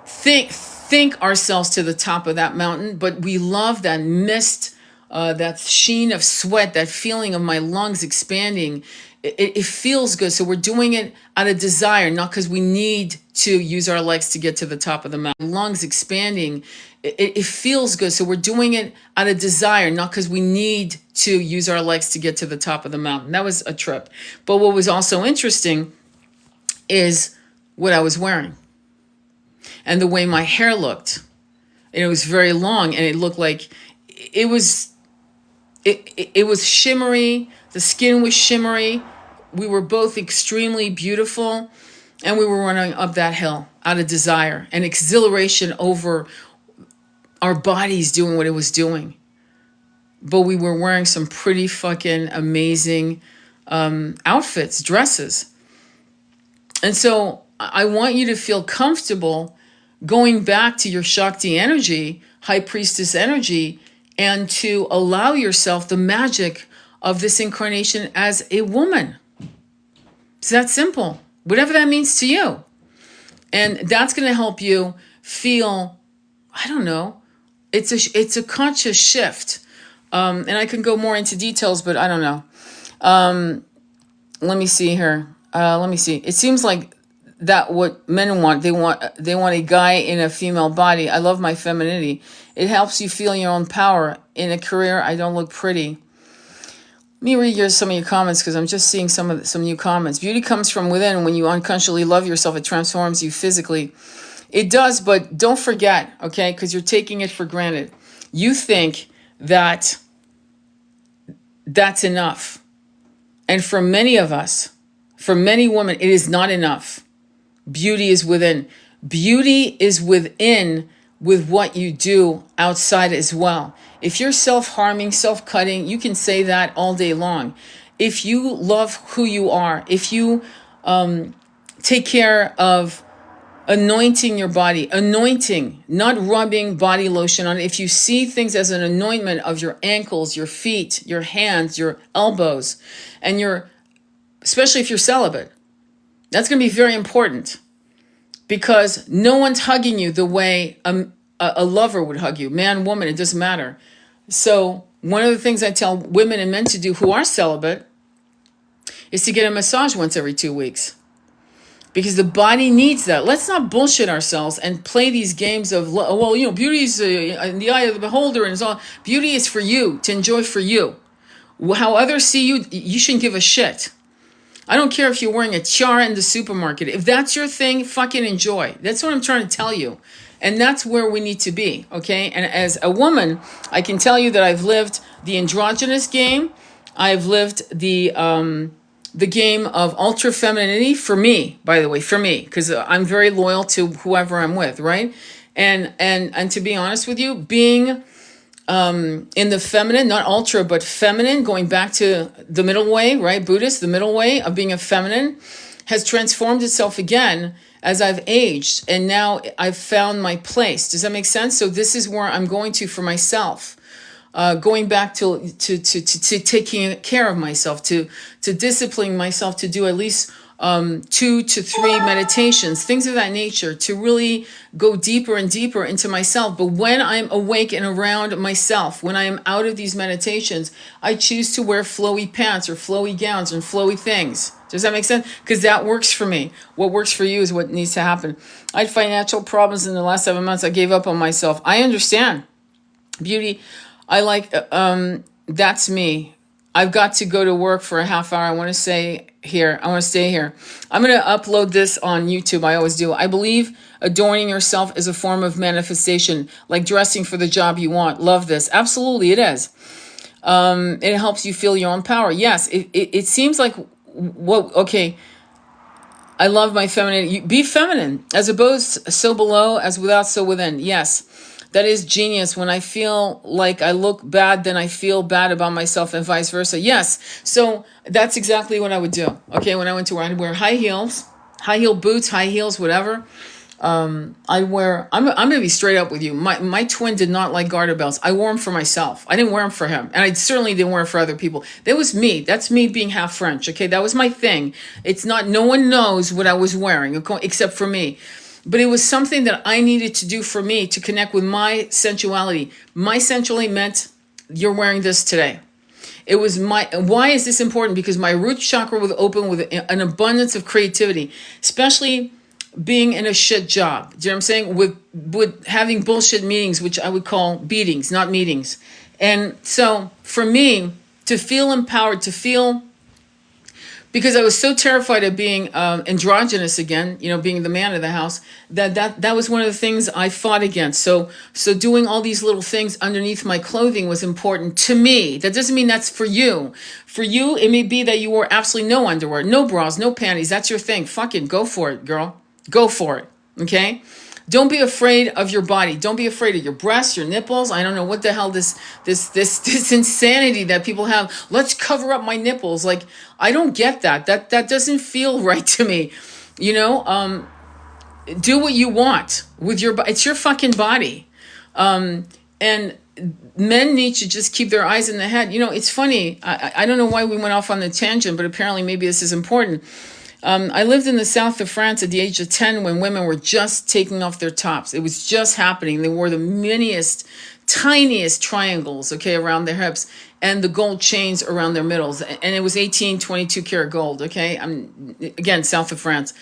think ourselves to the top of that mountain, but we love that mist that sheen of sweat, that feeling of my lungs expanding. It feels good. So we're doing it out of desire, not because we need to use our legs to get to the top of the mountain. Lungs expanding. It feels good. So we're doing it out of desire, not because we need to use our legs to get to the top of the mountain. That was a trip. But what was also interesting is what I was wearing and the way my hair looked. And it was very long, and it looked like it was shimmery. The skin was shimmery. We were both extremely beautiful, and we were running up that hill out of desire and exhilaration over our bodies doing what it was doing. But we were wearing some pretty fucking amazing outfits, dresses. And so I want you to feel comfortable going back to your Shakti energy, high priestess energy, and to allow yourself the magic of this incarnation as a woman. It's that simple, whatever that means to you. And that's going to help you feel, I don't know, it's a conscious shift. And I can go more into details, but I don't know. Let me see here. Let me see. It seems like that what men want. They want a guy in a female body. I love my femininity. It helps you feel your own power. In a career, I don't look pretty. Let me read some of your comments because I'm just seeing some new comments. Beauty comes from within. When you unconsciously love yourself, it transforms you physically. It does, but don't forget, okay, because you're taking it for granted. You think that that's enough. And for many of us, for many women, it is not enough. Beauty is within. Beauty is within with what you do outside as well. If you're self-harming, self-cutting, you can say that all day long. If you love who you are, if you take care of anointing your body, anointing, not rubbing body lotion on it. If you see things as an anointment of your ankles, your feet, your hands, your elbows, and especially if you're celibate, that's going to be very important because no one's hugging you the way a lover would hug you. Man, woman, it doesn't matter. So one of the things I tell women and men to do who are celibate is to get a massage once every 2 weeks. Because the body needs that. Let's not bullshit ourselves and play these games of, well, beauty's in the eye of the beholder and so on. Beauty is for you, to enjoy for you. How others see you, you shouldn't give a shit. I don't care if you're wearing a tiara in the supermarket. If that's your thing, fucking enjoy. That's what I'm trying to tell you. And that's where we need to be, okay? And as a woman, I can tell you that I've lived the androgynous game. I've lived the game of ultra femininity for me, by the way, for me, because I'm very loyal to whoever I'm with, right? And to be honest with you, being in the feminine, not ultra, but feminine, going back to the middle way, right? Buddhist, the middle way of being a feminine has transformed itself again as I've aged. And now I've found my place. Does that make sense? So this is where I'm going to for myself. Going back to taking care of myself, to disciplining myself to do at least 2 to 3 meditations, things of that nature, to really go deeper and deeper into myself. But when I'm awake and around myself, when I am out of these meditations, I choose to wear flowy pants or flowy gowns and flowy things. Does that make sense? Because that works for me. What works for you is what needs to happen. I had financial problems in the last 7 months. I gave up on myself. I understand. Beauty, I like, that's me. I've got to go to work for a half hour. I want to stay here. I'm going to upload this on YouTube. I always do. I believe adorning yourself is a form of manifestation, like dressing for the job you want. Love this. Absolutely, it is. It helps you feel your own power. Yes, it seems like, okay, I love my feminine. Be feminine, as opposed so below as without so within. Yes. That is genius. When I feel like I look bad, then I feel bad about myself and vice versa. Yes. So that's exactly what I would do. Okay. When I went to where I'd wear high heels, high heel boots, high heels, whatever. I'm going to be straight up with you. My twin did not like garter belts. I wore them for myself. I didn't wear them for him. And I certainly didn't wear them for other people. That was me. That's me being half French. Okay. That was my thing. It's not, no one knows what I was wearing except for me. But it was something that I needed to do for me to connect with my sensuality. My sensuality meant you're wearing this today. It was why is this important? Because my root chakra was open with an abundance of creativity, especially being in a shit job. Do you know what I'm saying? With having bullshit meetings, which I would call beatings, not meetings. And so for me to feel empowered, to feel, because I was so terrified of being androgynous again, being the man of the house, that was one of the things I fought against. So doing all these little things underneath my clothing was important to me. That doesn't mean that's for you. For you, it may be that you wore absolutely no underwear, no bras, no panties. That's your thing. Fucking go for it, girl. Go for it. Okay? Don't be afraid of your body. Don't be afraid of your breasts, your nipples. I don't know what the hell this insanity that people have. Let's cover up my nipples. Like, I don't get that. That doesn't feel right to me. Do what you want with your body. It's your fucking body. And men need to just keep their eyes in the head. It's funny. I don't know why we went off on the tangent, but apparently maybe this is important. I lived in the south of France at the age of 10 when women were just taking off their tops. It was just happening. They wore the miniest, tiniest triangles, around their hips, and the gold chains around their middles. And it was 18, 22 karat gold, again, south of France.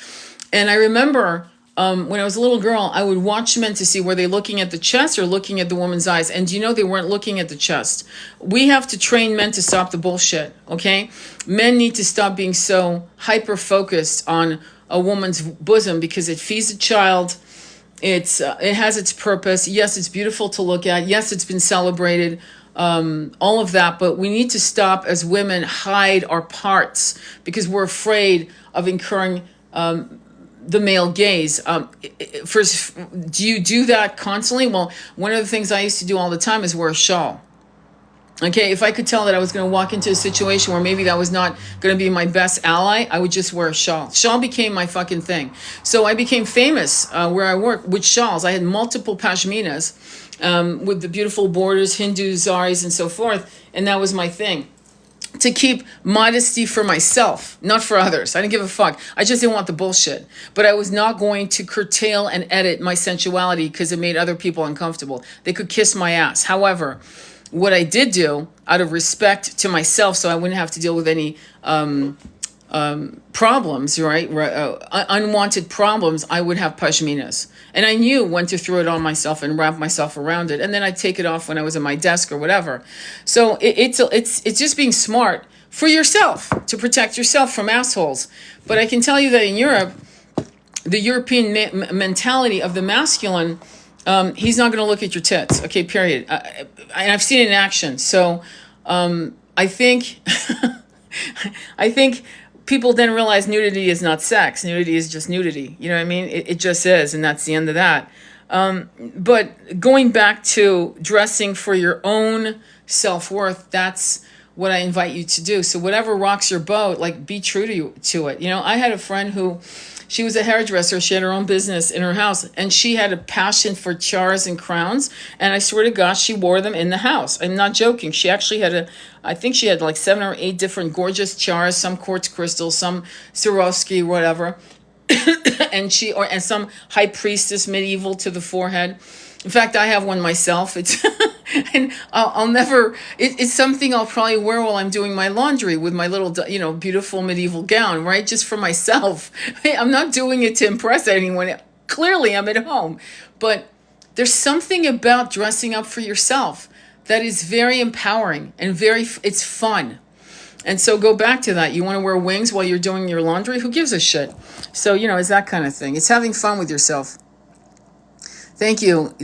And I remember when I was a little girl, I would watch men to see were they looking at the chest or looking at the woman's eyes. And they weren't looking at the chest. We have to train men to stop the bullshit, okay? Men need to stop being so hyper-focused on a woman's bosom because it feeds a child. It has its purpose. Yes, it's beautiful to look at. Yes, it's been celebrated. All of that. But we need to stop as women hide our parts because we're afraid of incurring the male gaze. First, do you do that constantly? Well, one of the things I used to do all the time is wear a shawl. Okay, if I could tell that I was going to walk into a situation where maybe that was not going to be my best ally, I would just wear a shawl. Shawl became my fucking thing. So I became famous where I worked with shawls. I had multiple pashminas with the beautiful borders, Hindu zaris, and so forth, and that was my thing. To keep modesty for myself, not for others. I didn't give a fuck. I just didn't want the bullshit. But I was not going to curtail and edit my sensuality because it made other people uncomfortable. They could kiss my ass. However, what I did do, out of respect to myself, so I wouldn't have to deal with any problems, right? Unwanted problems, I would have pashminas. And I knew when to throw it on myself and wrap myself around it. And then I'd take it off when I was at my desk or whatever. So it's just being smart for yourself, to protect yourself from assholes. But I can tell you that in Europe, the European mentality of the masculine, he's not going to look at your tits, okay, period. And I've seen it in action. So I think people then realize nudity is not sex. Nudity is just nudity. You know what I mean? It just is, and that's the end of that. But going back to dressing for your own self-worth, that's what I invite you to do. So whatever rocks your boat, like, be true to it. I had a friend who, she was a hairdresser. She had her own business in her house, and she had a passion for tiaras and crowns. And I swear to God, she wore them in the house. I'm not joking. She actually had I think she had like 7 or 8 different gorgeous tiaras, some quartz crystals, some Swarovski, whatever. and some high priestess medieval to the forehead. In fact, I have one myself. It's and I'll never. It's something I'll probably wear while I'm doing my laundry with my little, beautiful medieval gown, right? Just for myself. I'm not doing it to impress anyone. Clearly, I'm at home, but there's something about dressing up for yourself that is very empowering and it's fun. And so go back to that. You want to wear wings while you're doing your laundry? Who gives a shit? So, it's that kind of thing. It's having fun with yourself. Thank you.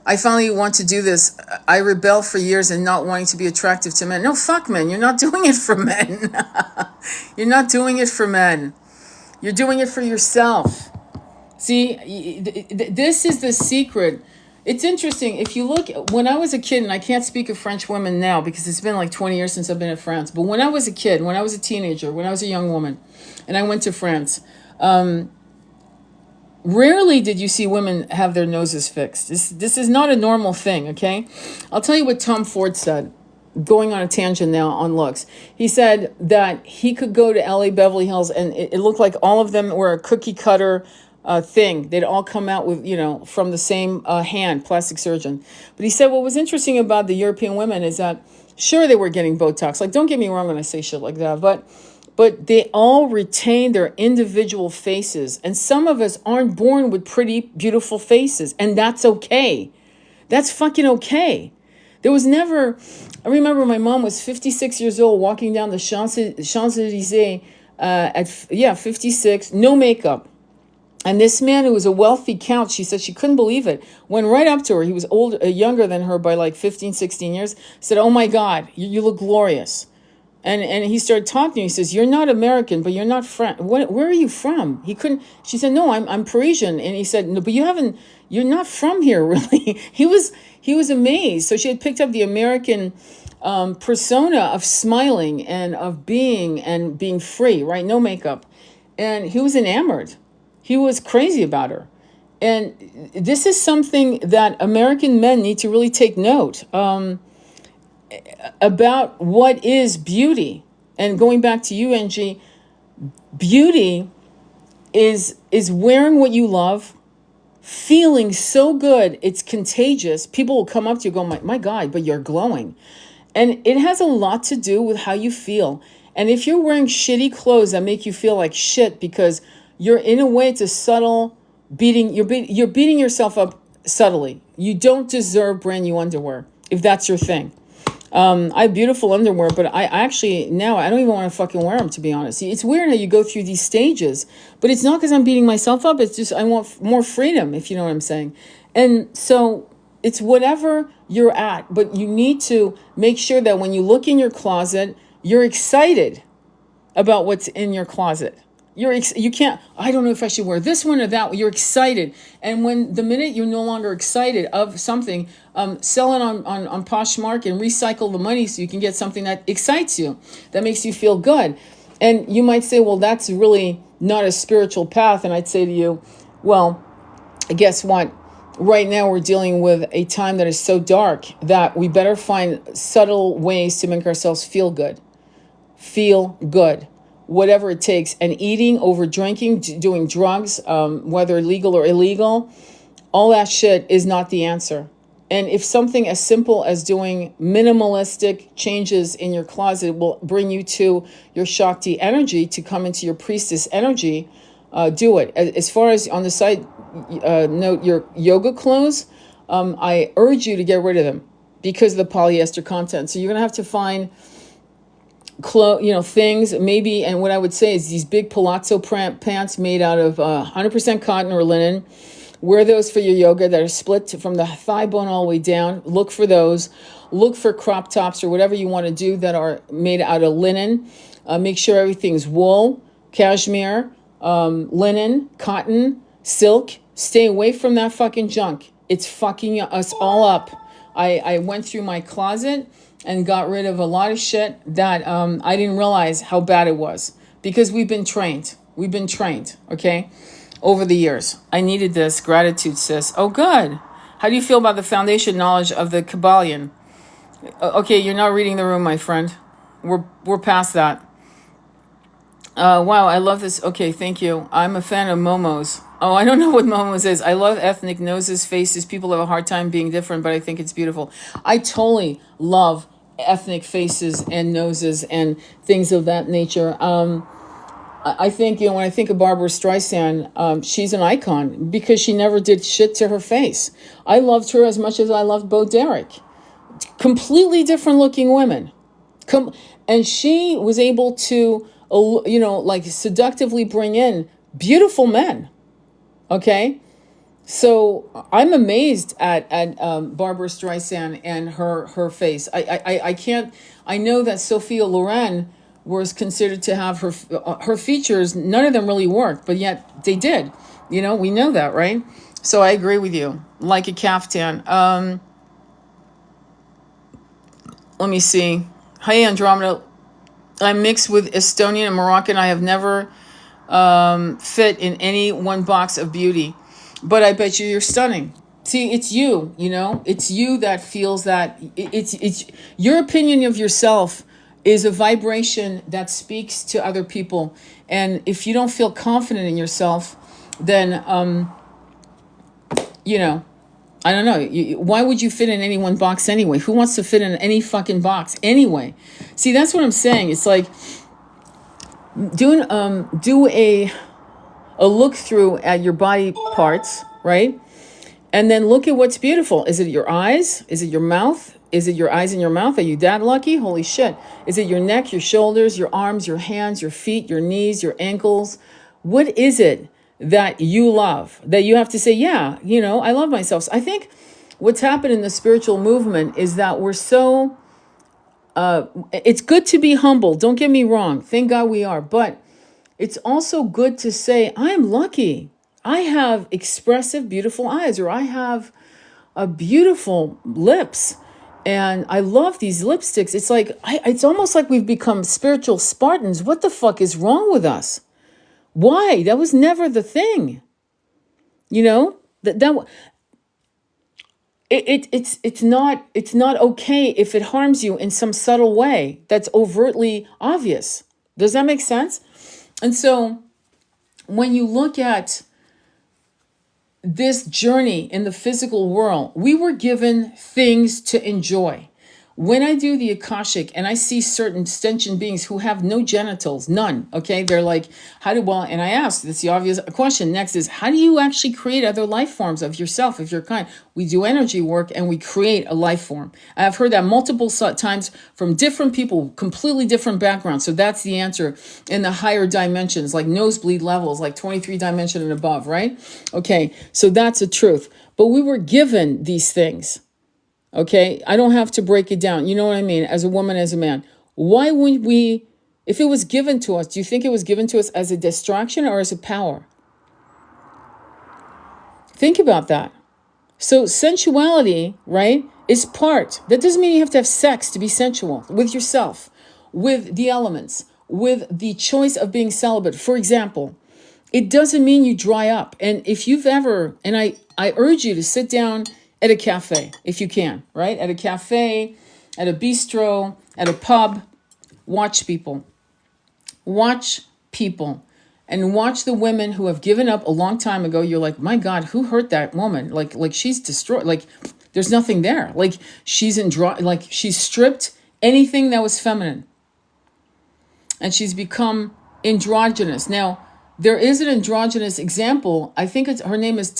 I finally want to do this. I rebel for years in not wanting to be attractive to men. No, fuck men. You're not doing it for men. You're not doing it for men. You're doing it for yourself. See, this is the secret. It's interesting. If you look, when I was a kid, and I can't speak of French women now because it's been like 20 years since I've been in France. But when I was a kid, when I was a teenager, when I was a young woman, and I went to France, rarely did you see women have their noses fixed. This is not a normal thing, okay? I'll tell you what Tom Ford said, going on a tangent now on looks. He said that he could go to LA Beverly Hills and it looked like all of them were a cookie cutter thing. They'd all come out with, from the same hand, plastic surgeon. But he said what was interesting about the European women is that, sure, they were getting Botox. Like, don't get me wrong when I say shit like that, but they all retain their individual faces. And some of us aren't born with pretty, beautiful faces. And that's okay. That's fucking okay. There was never, I remember my mom was 56 years old walking down the Champs-Elysees at 56, no makeup. And this man who was a wealthy count, she said she couldn't believe it, went right up to her. He was younger than her by like 15, 16 years, said, "Oh my God, you look glorious." And he started talking to me. He says, "You're not American, but you're not French. Where are you from?" He couldn't. She said, "No, I'm Parisian." And he said, "No, but you're not from here, really." He was amazed. So she had picked up the American persona of smiling and of being free, right? No makeup. And he was enamored. He was crazy about her. And this is something that American men need to really take note about what is beauty. And going back to you, Angie, beauty is wearing what you love, feeling so good, it's contagious. People will come up to you and go, my God, but you're glowing. And it has a lot to do with how you feel. And if you're wearing shitty clothes that make you feel like shit because you're, in a way, it's a subtle beating, you're beating yourself up subtly. You don't deserve brand new underwear, if that's your thing. I have beautiful underwear, but I actually, now I don't even want to fucking wear them, to be honest. It's weird how you go through these stages, but it's not because I'm beating myself up. It's just I want more freedom, if you know what I'm saying. And so it's whatever you're at, but you need to make sure that when you look in your closet, you're excited about what's in your closet. You can't, I don't know if I should wear this one or that one. You're excited. And when the minute you're no longer excited of something, sell it on Poshmark and recycle the money so you can get something that excites you, that makes you feel good. And you might say, well, that's really not a spiritual path. And I'd say to you, well, guess what? Right now we're dealing with a time that is so dark that we better find subtle ways to make ourselves feel good. Feel good. Whatever it takes. And eating, over drinking, doing drugs, whether legal or illegal, all that shit is not the answer. And if something as simple as doing minimalistic changes in your closet will bring you to your Shakti energy, to come into your priestess energy, do it. As far as on the side, note your yoga clothes, I urge you to get rid of them because of the polyester content. So you're going to have to find things maybe, and what I would say is these big palazzo pants made out of 100% cotton or linen. Wear those for your yoga that are split from the thigh bone all the way down. Look for those. Look for crop tops or whatever you want to do that are made out of linen. Make sure everything's wool, cashmere, linen, cotton, silk. Stay away from that fucking junk. It's fucking us all up. I went through my closet and got rid of a lot of shit that I didn't realize how bad it was because we've been trained. Okay, over the years. I needed this. Gratitude, sis. Oh, good. How do you feel about the foundation knowledge of the Kabbalion? Okay, you're not reading the room, my friend. We're past that. Wow, I love this. Okay, thank you. I'm a fan of Momos. Oh, I don't know what Momos is. I love ethnic noses, faces. People have a hard time being different, but I think it's beautiful. I totally love ethnic faces and noses and things of that nature. I think, when I think of Barbara Streisand, she's an icon because she never did shit to her face. I loved her as much as I loved Bo Derek. Completely different looking women. And she was able to, seductively bring in beautiful men. Okay? So I'm amazed at Barbara Streisand and her face. I know that Sophia Loren was considered to have her features. None of them really worked, but yet they did. We know that, right? So I agree with you. Like a caftan. Let me see. Hey, Andromeda. I'm mixed with Estonian and Moroccan. I have never fit in any one box of beauty. But I bet you're stunning. See, it's you, It's you that feels that. It's your opinion of yourself is a vibration that speaks to other people. And if you don't feel confident in yourself, then, you know, I don't know. Why would you fit in any one box anyway? Who wants to fit in any fucking box anyway? See, that's what I'm saying. It's like do a look through at your body parts, right? And then look at what's beautiful. Is it your eyes? Is it your mouth? Is it your eyes and your mouth? Are you that lucky? Holy shit. Is it your neck, your shoulders, your arms, your hands, your feet, your knees, your ankles? What is it that you love? That you have to say, yeah, I love myself. So I think what's happened in the spiritual movement is that we're so, it's good to be humble. Don't get me wrong. Thank God we are. But it's also good to say, I'm lucky. I have expressive, beautiful eyes, or I have a beautiful lips. And I love these lipsticks. It's like, it's almost like we've become spiritual Spartans. What the fuck is wrong with us? Why? That was never the thing. It's not okay if it harms you in some subtle way that's overtly obvious. Does that make sense? And so when you look at this journey in the physical world, we were given things to enjoy. When I do the Akashic and I see certain sentient beings who have no genitals, none, okay? They're like, and I asked, that's the obvious question. Next is, how do you actually create other life forms of yourself, of your kind? We do energy work and we create a life form. I've heard that multiple times from different people, completely different backgrounds. So that's the answer in the higher dimensions, like nosebleed levels, like 23 dimension and above, right? Okay, so that's the truth. But we were given these things. Okay, I don't have to break it down. You know what I mean? As a woman, as a man. Why wouldn't we, if it was given to us, do you think it was given to us as a distraction or as a power? Think about that. So sensuality, right, is part. That doesn't mean you have to have sex to be sensual with yourself, with the elements, with the choice of being celibate. For example, it doesn't mean you dry up. And if you've ever, and I urge you to sit down at a cafe, if you can, right? At a cafe, at a bistro, at a pub, watch people. Watch people. And watch the women who have given up a long time ago. You're like, my God, who hurt that woman? Like she's destroyed. Like there's nothing there. Like she's she's stripped anything that was feminine. And she's become androgynous. Now, there is an androgynous example. I think her name is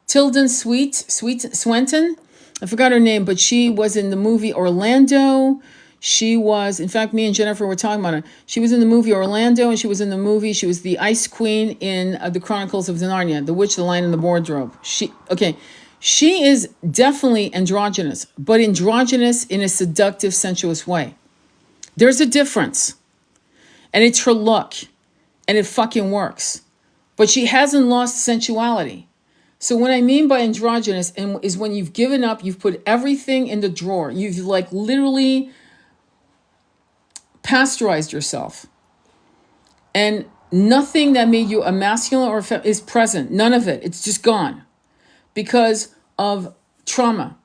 Tilden Swinton. I forgot her name, but she was in the movie Orlando. She was, in fact, me and Jennifer were talking about it. She was in the movie Orlando, and she was the Ice Queen in the Chronicles of Narnia, The Witch, the Lion, and the Wardrobe. She is definitely androgynous, but androgynous in a seductive, sensuous way. There's a difference. And it's her look, and it fucking works. But she hasn't lost sensuality. So what I mean by androgynous is when you've given up, you've put everything in the drawer. You've like literally pasteurized yourself. And nothing that made you a masculine or is present. None of it. It's just gone. Because of trauma.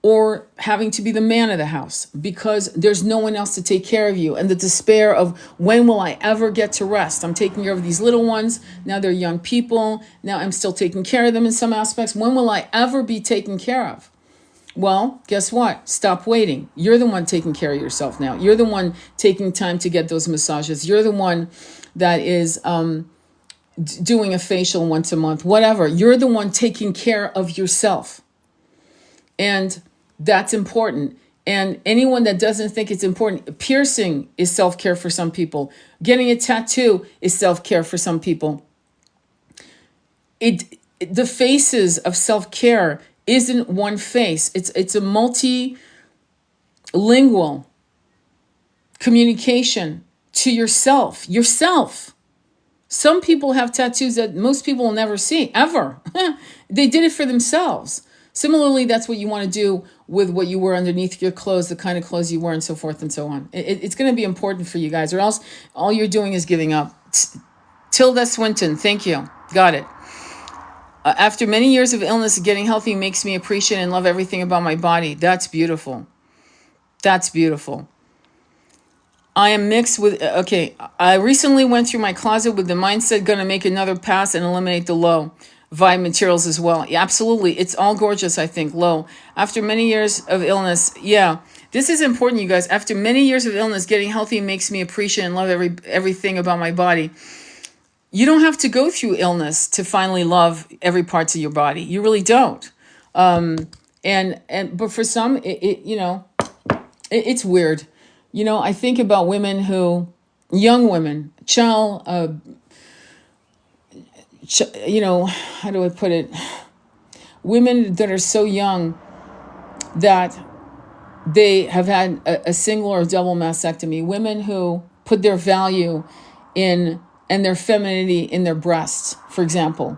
Or having to be the man of the house. Because there's no one else to take care of you. And the despair of when will I ever get to rest? I'm taking care of these little ones. Now they're young people. Now I'm still taking care of them in some aspects. When will I ever be taken care of? Well, guess what? Stop waiting. You're the one taking care of yourself now. You're the one taking time to get those massages. You're the one that is doing a facial once a month. Whatever. You're the one taking care of yourself. And that's important. And anyone that doesn't think it's important, piercing is self-care for some people. Getting a tattoo is self-care for some people. The faces of self-care isn't one face. It's a multilingual communication to yourself. Some people have tattoos that most people will never see, ever. They did it for themselves. Similarly, that's what you want to do with what you wear underneath your clothes, the kind of clothes you wear, and so forth and so on. It's going to be important for you guys, or else all you're doing is giving up. Tilda Swinton, thank you. Got it. After many years of illness, getting healthy makes me appreciate and love everything about my body. That's beautiful. That's beautiful. I am mixed with, okay, I recently went through my closet with the mindset going to make another pass and eliminate the low vibe materials as well. Yeah, absolutely. It's all gorgeous, I think, low. After many years of illness, yeah, this is important, you guys. After many years of illness, getting healthy makes me appreciate and love everything about my body. You don't have to go through illness to finally love every parts of your body. You really don't. But for some, it's weird. I think about women young women, how do I put it? Women that are so young that they have had a single or double mastectomy. Women who put their value in and their femininity in their breasts, for example.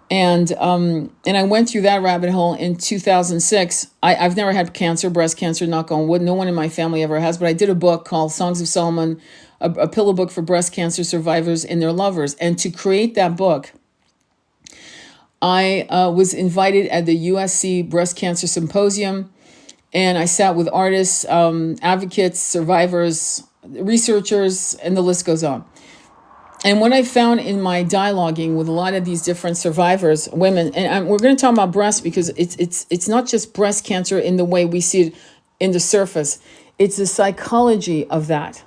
And I went through that rabbit hole in 2006. I've never had cancer, breast cancer, knock on wood. No one in my family ever has. But I did a book called Songs of Solomon, a pillow book for breast cancer survivors and their lovers. And to create that book, I was invited at the USC Breast Cancer Symposium. And I sat with artists, advocates, survivors, researchers, and the list goes on. And what I found in my dialoguing with a lot of these different survivors, women, and we're going to talk about breast because it's not just breast cancer in the way we see it in the surface. It's the psychology of that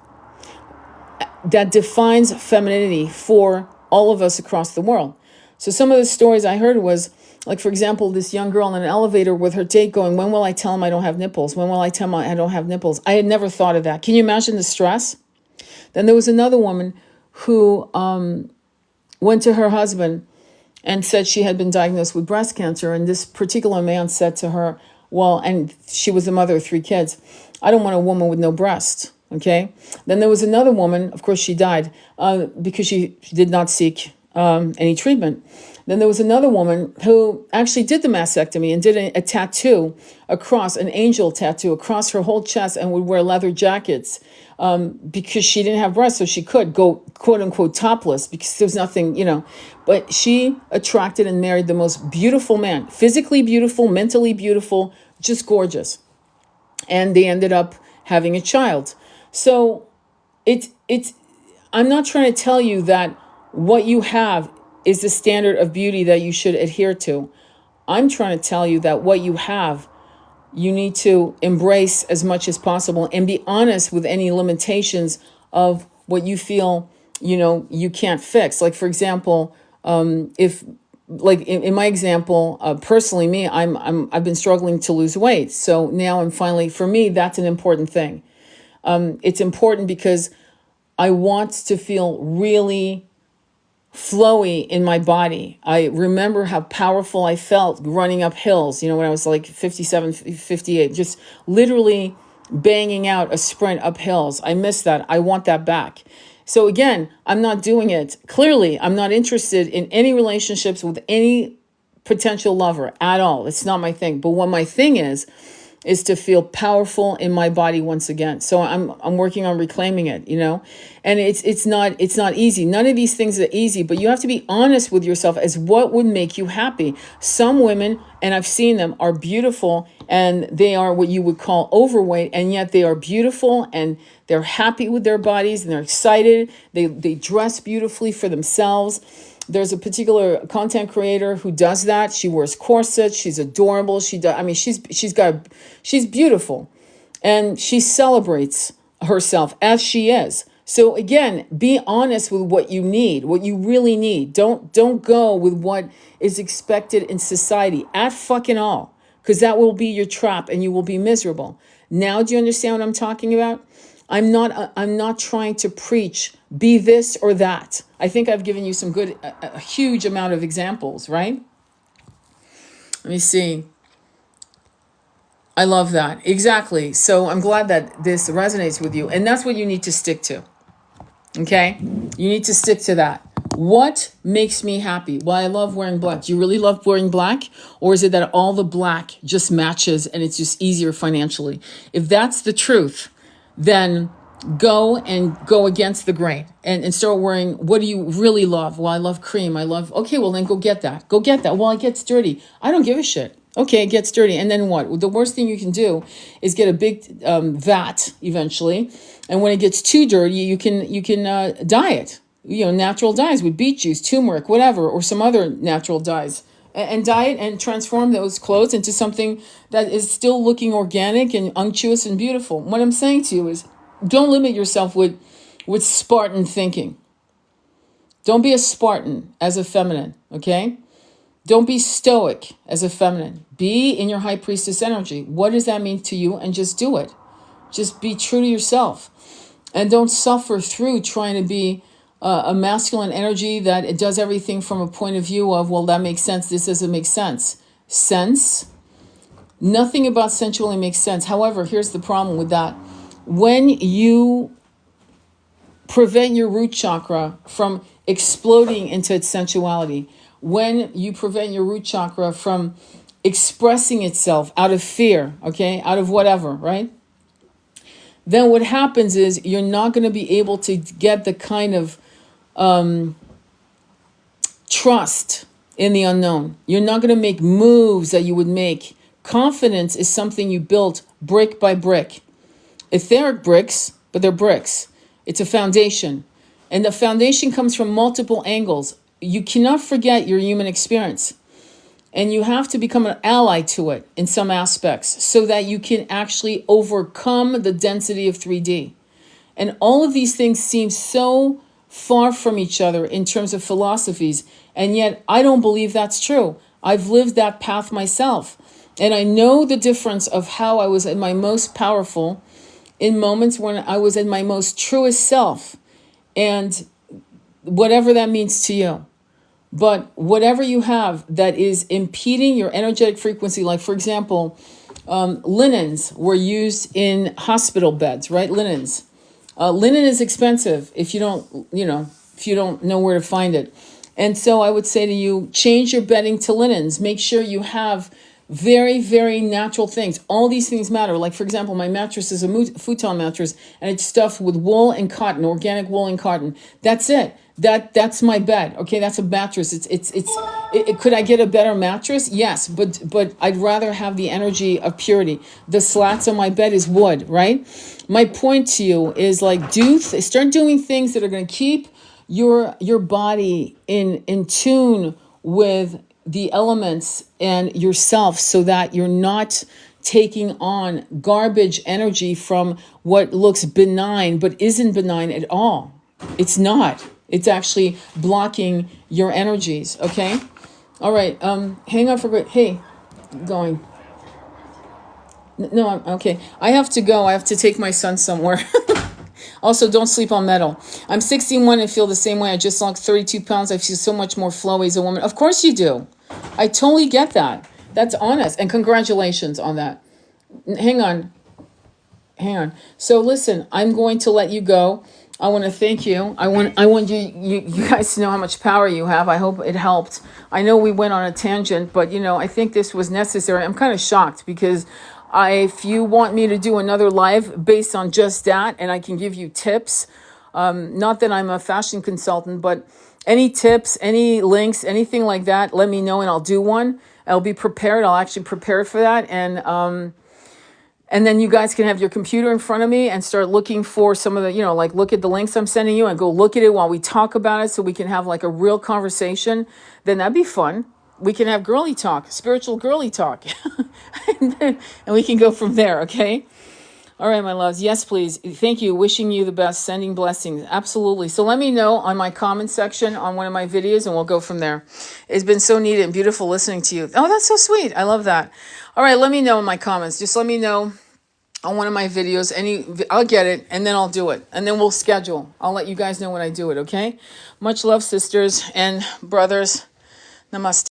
defines femininity for all of us across the world. So some of the stories I heard was, like, for example, this young girl in an elevator with her date going, when will I tell him I don't have nipples? When will I tell him I don't have nipples? I had never thought of that. Can you imagine the stress? Then there was another woman who went to her husband and said she had been diagnosed with breast cancer. And this particular man said to her, well, and she was the mother of 3 kids, I don't want a woman with no breast. Okay. Then there was another woman, of course she died because she did not seek any treatment. Then there was another woman who actually did the mastectomy and did a tattoo across, an angel tattoo across her whole chest, and would wear leather jackets because she didn't have breasts, so she could go, quote unquote, topless because there was nothing, But she attracted and married the most beautiful man, physically beautiful, mentally beautiful, just gorgeous. And they ended up having a child. So I'm not trying to tell you that what you have is the standard of beauty that you should adhere to. I'm trying to tell you that what you have, you need to embrace as much as possible and be honest with any limitations of what you feel, you can't fix. Like, for example, if, like in my example, personally, me, I've been struggling to lose weight. So now I'm finally, for me, that's an important thing. It's important because I want to feel really flowy in my body. I remember how powerful I felt running up hills, when I was like 57, 58, just literally banging out a sprint up hills. I miss that. I want that back. So again, I'm not doing it. Clearly, I'm not interested in any relationships with any potential lover at all. It's not my thing. But what my thing is to feel powerful in my body once again. So I'm working on reclaiming it, and it's not easy. None of these things are easy, but you have to be honest with yourself as what would make you happy. Some women, and I've seen them, are beautiful and they are what you would call overweight, and yet they are beautiful and they're happy with their bodies and they're excited. They dress beautifully for themselves. There's a particular content creator who does that. She wears corsets. She's adorable. She's beautiful, and she celebrates herself as she is. So again, be honest with what you need, what you really need. Don't go with what is expected in society at fucking all, because that will be your trap and you will be miserable. Now, do you understand what I'm talking about? I'm not trying to preach, be this or that. I think I've given you some good, a huge amount of examples, right? Let me see. I love that. Exactly. So I'm glad that this resonates with you. And that's what you need to stick to. Okay? You need to stick to that. What makes me happy? Well, I love wearing black. Do you really love wearing black? Or is it that all the black just matches and it's just easier financially? If that's the truth, then go against the grain and start wearing, what do you really love? Well, I love cream. Okay, well then go get that. Well, it gets dirty. I don't give a shit. Okay, it gets dirty. And then what? The worst thing you can do is get a big vat eventually. And when it gets too dirty, you can dye it. Natural dyes with beet juice, turmeric, whatever, or some other natural dyes. And dye it and transform those clothes into something that is still looking organic and unctuous and beautiful. What I'm saying to you is don't limit yourself with Spartan thinking. Don't be a Spartan as a feminine, okay? Don't be stoic as a feminine. Be in your high priestess energy. What does that mean to you? And just do it. Just be true to yourself. And don't suffer through trying to be a masculine energy that it does everything from a point of view of, well, that makes sense. This doesn't make sense. Sense? Nothing about sensuality makes sense. However, here's the problem with that. When you prevent your root chakra from exploding into its sensuality, when you prevent your root chakra from expressing itself out of fear, okay, out of whatever, right? Then what happens is you're not going to be able to get the kind of trust in the unknown. You're not going to make moves that you would make. Confidence is something you build brick by brick. Etheric bricks, but they're bricks. It's a foundation. And the foundation comes from multiple angles. You cannot forget your human experience. And you have to become an ally to it in some aspects so that you can actually overcome the density of 3D. And all of these things seem so far from each other in terms of philosophies. And yet I don't believe that's true. I've lived that path myself. And I know the difference of how I was at my most powerful in moments when I was in my most truest self. And whatever that means to you. But whatever you have that is impeding your energetic frequency, like for example, linens were used in hospital beds, right? Linens. Linen is expensive if you don't know where to find it. And so I would say to you, change your bedding to linens. Make sure you have very, very natural things. All these things matter. Like for example, my mattress is a futon mattress and it's stuffed with wool and cotton, organic wool and cotton. That's it. That's my bed. Okay, that's a mattress. Could I get a better mattress? Yes, but I'd rather have the energy of purity. The slats on my bed is wood, right? My point to you is like start doing things that are going to keep your body in tune with the elements and yourself, so that you're not taking on garbage energy from what looks benign but isn't benign at all. It's not. It's actually blocking your energies, okay? All right, hang on for a bit. Hey, going. No, okay. I have to go. I have to take my son somewhere. Also, don't sleep on metal. I'm 61 and feel the same way. I just lost 32 pounds. I feel so much more flowy as a woman. Of course you do. I totally get that. That's honest. And congratulations on that. Hang on. So listen, I'm going to let you go. I want to thank you. I want you guys to know how much power you have. I hope it helped. I know we went on a tangent, but I think this was necessary. I'm kind of shocked because if you want me to do another live based on just that, and I can give you tips, not that I'm a fashion consultant, but any tips, any links, anything like that, let me know and I'll do one. I'll be prepared. I'll actually prepare for that. And then you guys can have your computer in front of me and start looking for some of the, like look at the links I'm sending you and go look at it while we talk about it so we can have like a real conversation. Then that'd be fun. We can have girly talk, spiritual girly talk. and we can go from there, okay? All right, my loves. Yes, please. Thank you. Wishing you the best. Sending blessings. Absolutely. So let me know on my comment section on one of my videos and we'll go from there. It's been so neat and beautiful listening to you. Oh, that's so sweet. I love that. All right, let me know in my comments. Just let me know on one of my videos. I'll get it and then I'll do it. And then we'll schedule. I'll let you guys know when I do it, okay? Much love, sisters and brothers. Namaste.